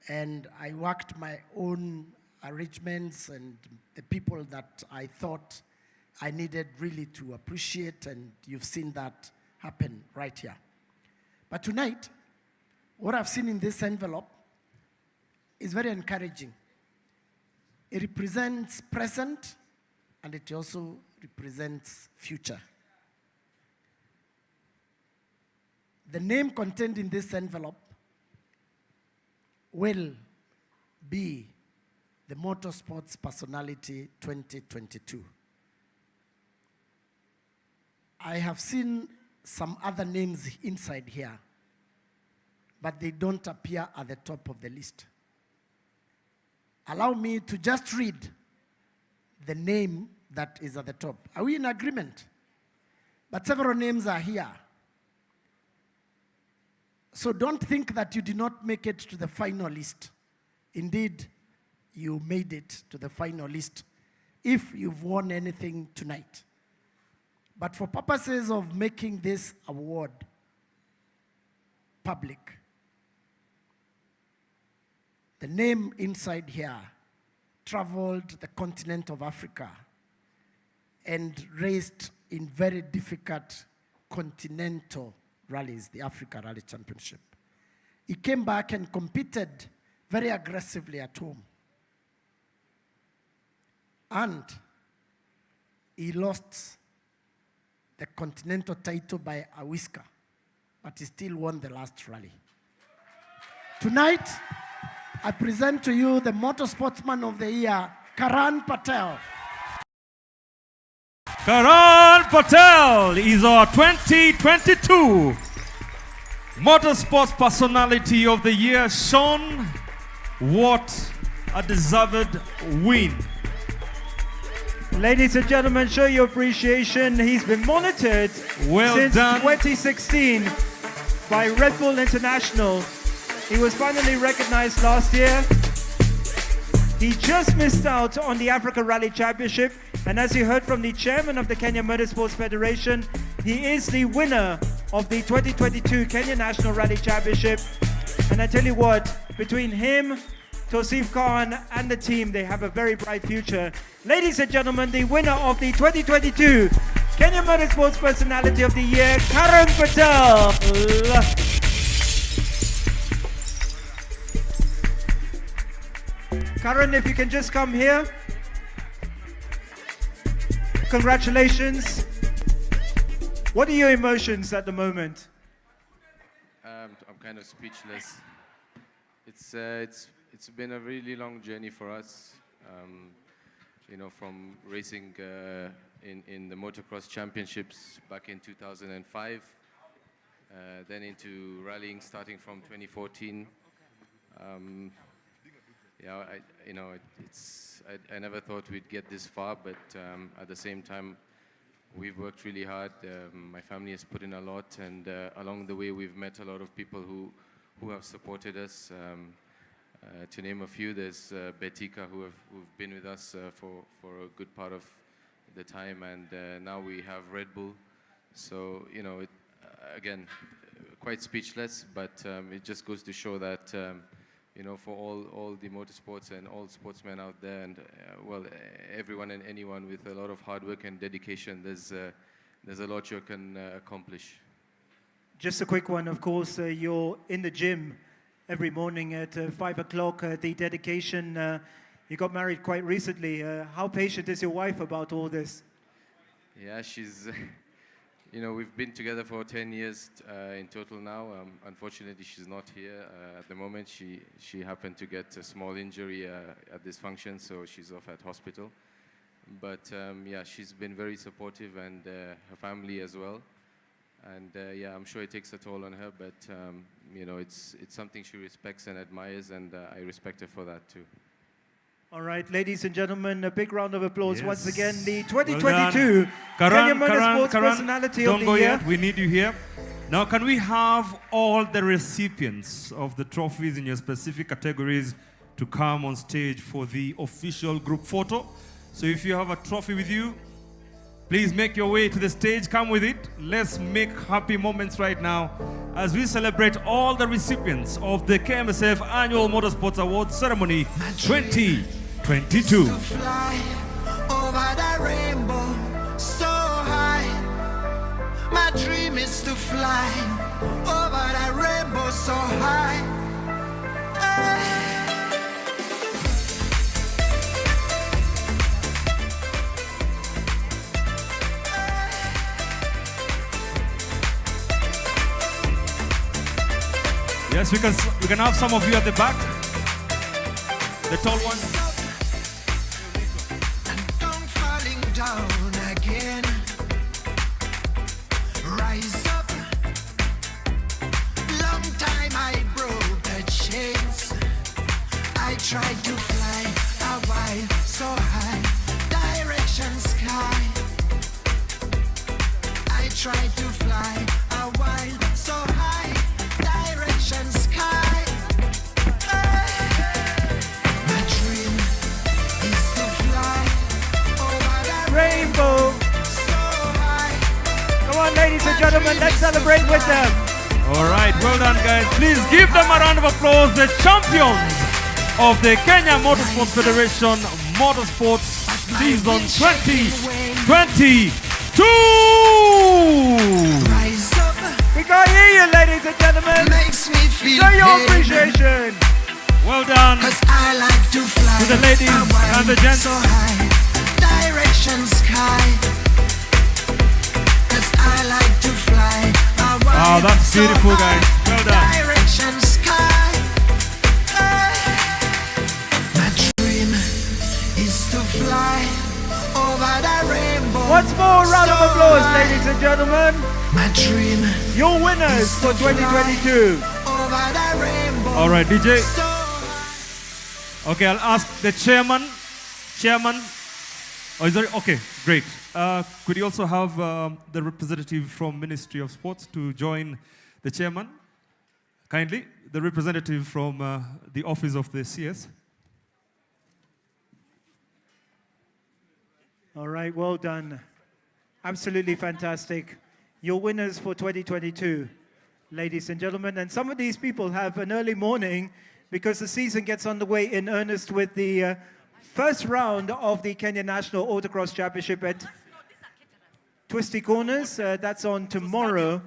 and I worked my own arrangements and the people that I thought I needed really to appreciate, and you've seen that happen right here. But tonight, what I've seen in this envelope is very encouraging. It represents present, and it also represents future. The name contained in this envelope will be the Motorsports Personality 2022. I have seen some other names inside here, but they don't appear at the top of the list. Allow me to just read the name that is at the top. Are we in agreement? But several names are here. So don't think that you did not make it to the final list. Indeed, you made it to the final list if you've won anything tonight. But for purposes of making this award public, the name inside here traveled the continent of Africa and raced in very difficult continental rallies, the Africa Rally Championship. He came back and competed very aggressively at home. And he lost the continental title by a whisker, but he still won the last rally. Tonight, I present to you the Motorsportsman of the Year, Karan Patel. Karan Patel is our 2022 Motorsports Personality of the Year. Sean, what a deserved win. Ladies and gentlemen, show your appreciation. He's been monitored since 2016 by Red Bull International. He was finally recognized last year. He just missed out on the Africa Rally Championship. And as you heard from the chairman of the Kenya Motorsports Federation, he is the winner of the 2022 Kenya National Rally Championship. And I tell you what, between him, Tosif Khan and the team, they have a very bright future. Ladies and gentlemen, the winner of the 2022 Kenya Motorsports Personality of the Year, Karan Patel. Karan, if you can just come here. Congratulations. What are your emotions at the moment? I'm kind of speechless. It's been a really long journey for us. You know, from racing in the motocross championships back in 2005, then into rallying starting from 2014. Yeah, I never thought we'd get this far, but at the same time, we've worked really hard. My family has put in a lot, and along the way, we've met a lot of people who have supported us. To name a few, there's Betika, who've been with us for a good part of the time, and now we have Red Bull. So, you know, again, quite speechless, but it just goes to show that you know, for all the motorsports and all sportsmen out there, and well, everyone and anyone with a lot of hard work and dedication, there's a lot you can accomplish. Just a quick one, of course, you're in the gym every morning at 5 o'clock, the dedication. You got married quite recently. How patient is your wife about all this? Yeah, she's, you know, we've been together for 10 years in total now. Unfortunately, she's not here at the moment. She happened to get a small injury at this function, so she's off at hospital. But yeah, she's been very supportive, and her family as well. And yeah, I'm sure it takes a toll on her, but you know, it's something she respects and admires, and I respect her for that too. All right, ladies and gentlemen, a big round of applause once again. The 2022 Kenya Motorsports Personality of the Year. Don't go yet, we need you here. Now, can we have all the recipients of the trophies in your specific categories to come on stage for the official group photo? So if you have a trophy with you, please make your way to the stage, come with it. Let's make happy moments right now as we celebrate all the recipients of the KMSF Annual Motorsports Awards Ceremony 2022. To fly over the rainbow so high. My dream is to fly over the rainbow so high. Yes, we can have some of you at the back. The tall ones. Don't falling down again. Rise up. Long time I broke the chains. I tried to fly a while so high. Direction sky. I tried to fly a while so high. Direction sky. My dream gentlemen, let's celebrate with them. All right, well done, guys. Please give them a round of applause, the champions of the Kenya Motorsport Federation Motorsports Season 2022. We can't hear you, ladies and gentlemen. Show your appreciation. Well done to the ladies and the gents. Direction sky. 'Cause I like to fly. Oh, that's beautiful, guys. Well done. Direction sky. My dream is to fly over the rainbow. Once more, round of applause, ladies and gentlemen. My dream. Your winners for 2022. Over the rainbow. All right, DJ. Okay, I'll ask the chairman. Oh, is there? Okay, great. Could you also have the representative from Ministry of Sports to join the chairman? Kindly, the representative from the office of the CS. All right, well done. Absolutely fantastic. Your winners for 2022, ladies and gentlemen. And some of these people have an early morning because the season gets underway in earnest with the first round of the Kenya National Autocross Championship at Twisty Corners. That's on tomorrow.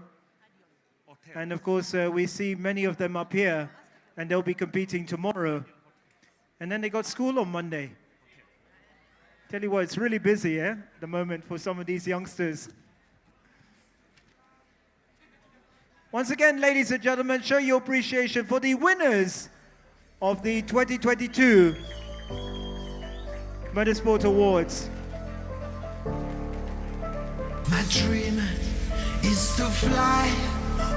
And of course, we see many of them up here, and they'll be competing tomorrow. And then they got school on Monday. Tell you what, it's really busy, at the moment for some of these youngsters. Once again, ladies and gentlemen, show your appreciation for the winners of the 2022 Motorsport Awards. My dream is to fly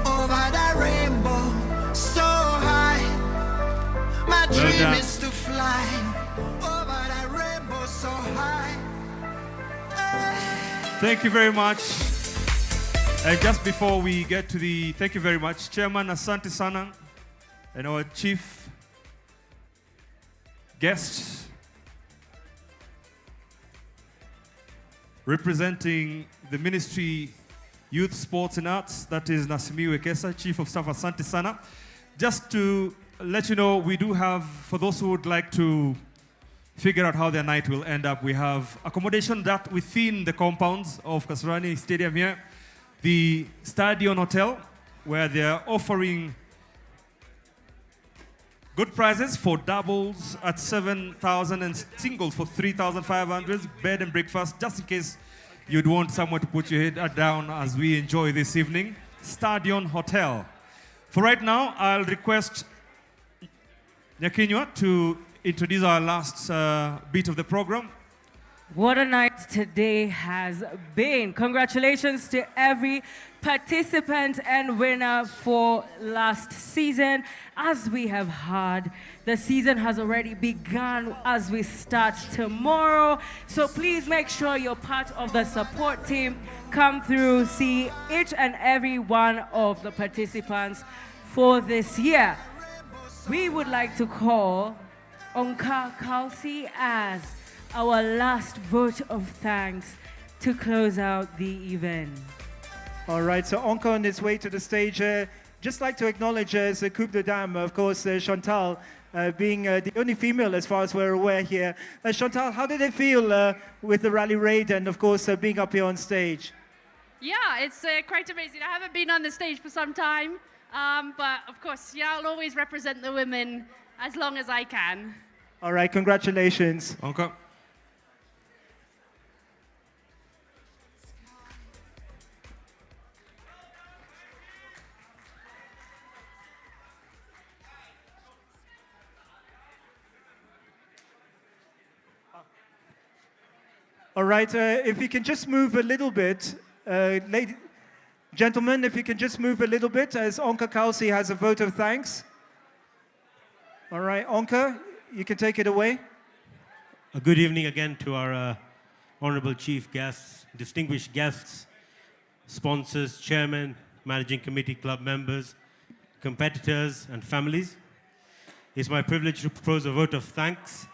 over the rainbow so high. My dream is to fly over the rainbow so high. Thank you very much. Just before we get to the, thank you very much, Chairman Asante Sana, and our chief guest, representing the Ministry Youth, Sports and Arts, that is Nasimi Wekesa, Chief of Staff Asante Sana. Just to let you know, we do have, for those who would like to figure out how their night will end up, we have accommodation that within the compounds of Kasarani Stadium here, the Stadion Hotel, where they're offering good prices for doubles at 7,000 and singles for 3,500, bed and breakfast, just in case you'd want somewhere to put your head down as we enjoy this evening. Stadion Hotel. For right now, I'll request Nyakinywa to introduce our last bit of the program. What a night today has been. Congratulations to every participant and winner for last season. As we have heard, the season has already begun as we start tomorrow. So please make sure you're part of the support team. Come through, see each and every one of the participants for this year. We would like to call Onka Kalsi as our last vote of thanks to close out the event. All right, so Onka on his way to the stage. Just like to acknowledge as a Coupe de Dame, of course, Chantal being the only female as far as we're aware here. Chantal, how did it feel with the rally raid and, of course, being up here on stage? Yeah, it's quite amazing. I haven't been on the stage for some time, but of course, I'll always represent the women as long as I can. All right, congratulations. Okay. All right, if you can just move a little bit, gentlemen, if you can just move a little bit, as Onka Kalsi has a vote of thanks. All right, Onka, you can take it away. A good evening again to our honorable chief guests, distinguished guests, sponsors, chairman, managing committee, club members, competitors, and families. It's my privilege to propose a vote of thanks,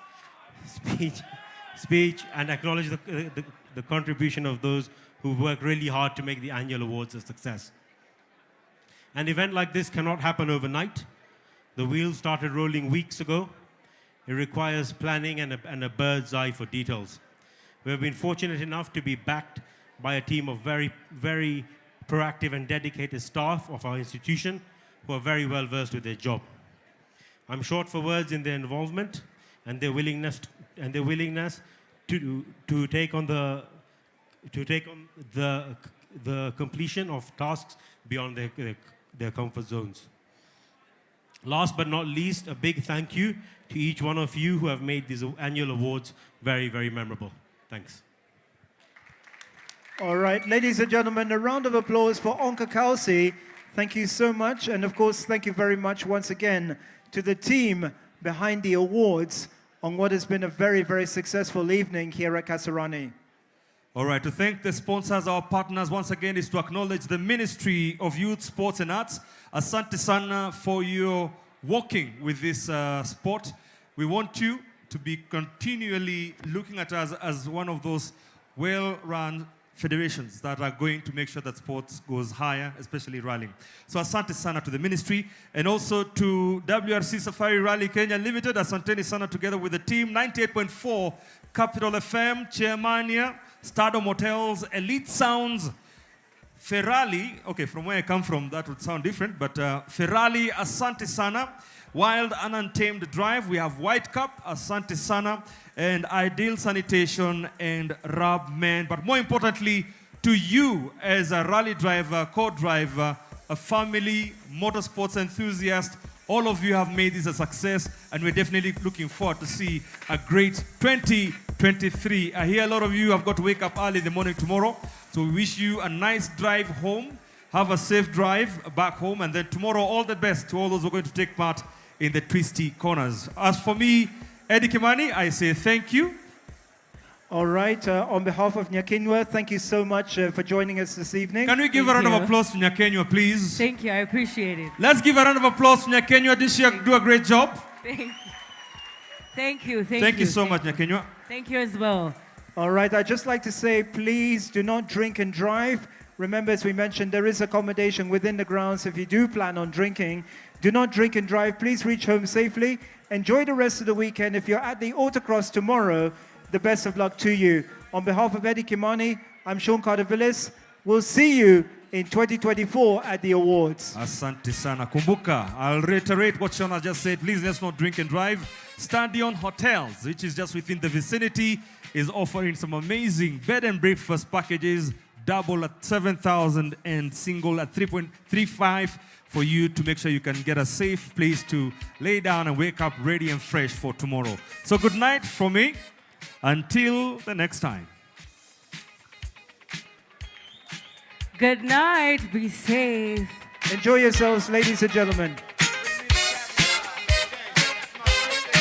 speech and acknowledge the contribution of those who worked really hard to make the annual awards a success. An event like this cannot happen overnight. The wheels started rolling weeks ago. It requires planning and a bird's eye for details. We have been fortunate enough to be backed by a team of very, very proactive and dedicated staff of our institution who are very well versed with their job. I'm short for words in their involvement and their willingness to take on the completion of tasks beyond their comfort zones. Last but not least, a big thank you to each one of you who have made these annual awards very, very memorable. Thanks. All right, ladies and gentlemen, a round of applause for Onka Kausi. Thank you so much. And of course, thank you very much once again to the team behind the awards on what has been a very, very successful evening here at Kasarani. All right, to thank the sponsors, our partners, once again is to acknowledge the Ministry of Youth, Sports and Arts. Asante sana for your working with this sport. We want you to be continually looking at us as one of those well-run federations that are going to make sure that sports goes higher, especially rallying. So asante sana to the ministry, and also to WRC Safari Rally Kenya Limited. Asanteni sana together with the team. 98.4 Capital FM, Chairmania, Stardom Hotels, Elite Sounds, Ferrari. Okay, from where I come from, that would sound different, but Ferrari, asante sana. Wild and Untamed Drive, we have White Cup, Asante sana, and Ideal Sanitation and Rub Men. But more importantly, to you as a rally driver, co-driver, a family, motorsports enthusiast, all of you have made this a success, and we're definitely looking forward to see a great 2023. I hear a lot of you have got to wake up early in the morning tomorrow, so we wish you a nice drive home. Have a safe drive back home, and then tomorrow, all the best to all those who are going to take part in the twisty corners. As for me, Eddie Kimani, I say thank you. All right, on behalf of Nyakinwa, thank you so much for joining us this evening. Can we give a round of applause to Nyakenwa, please? Thank you, I appreciate it. Let's give a round of applause to Nyakenwa. This year, do a great job. Thank you. Thank you so much, Nyakenwa. Thank you as well. All right, I'd just like to say, please do not drink and drive. Remember, as we mentioned, there is accommodation within the grounds. If you do plan on drinking, do not drink and drive. Please reach home safely. Enjoy the rest of the weekend. If you're at the autocross tomorrow, the best of luck to you. On behalf of Eddie Kimani, I'm Sean Carter-Villis. We'll see you in 2024 at the awards. Asante sana. Kumbuka, I'll reiterate what Sean has just said. Please, let's not drink and drive. Stadion Hotels, which is just within the vicinity, is offering some amazing bed and breakfast packages, double at 7,000 and single at 3.35 for you to make sure you can get a safe place to lay down and wake up ready and fresh for tomorrow. So good night from me. Until the next time. Good night. Be safe. Enjoy yourselves, ladies and gentlemen.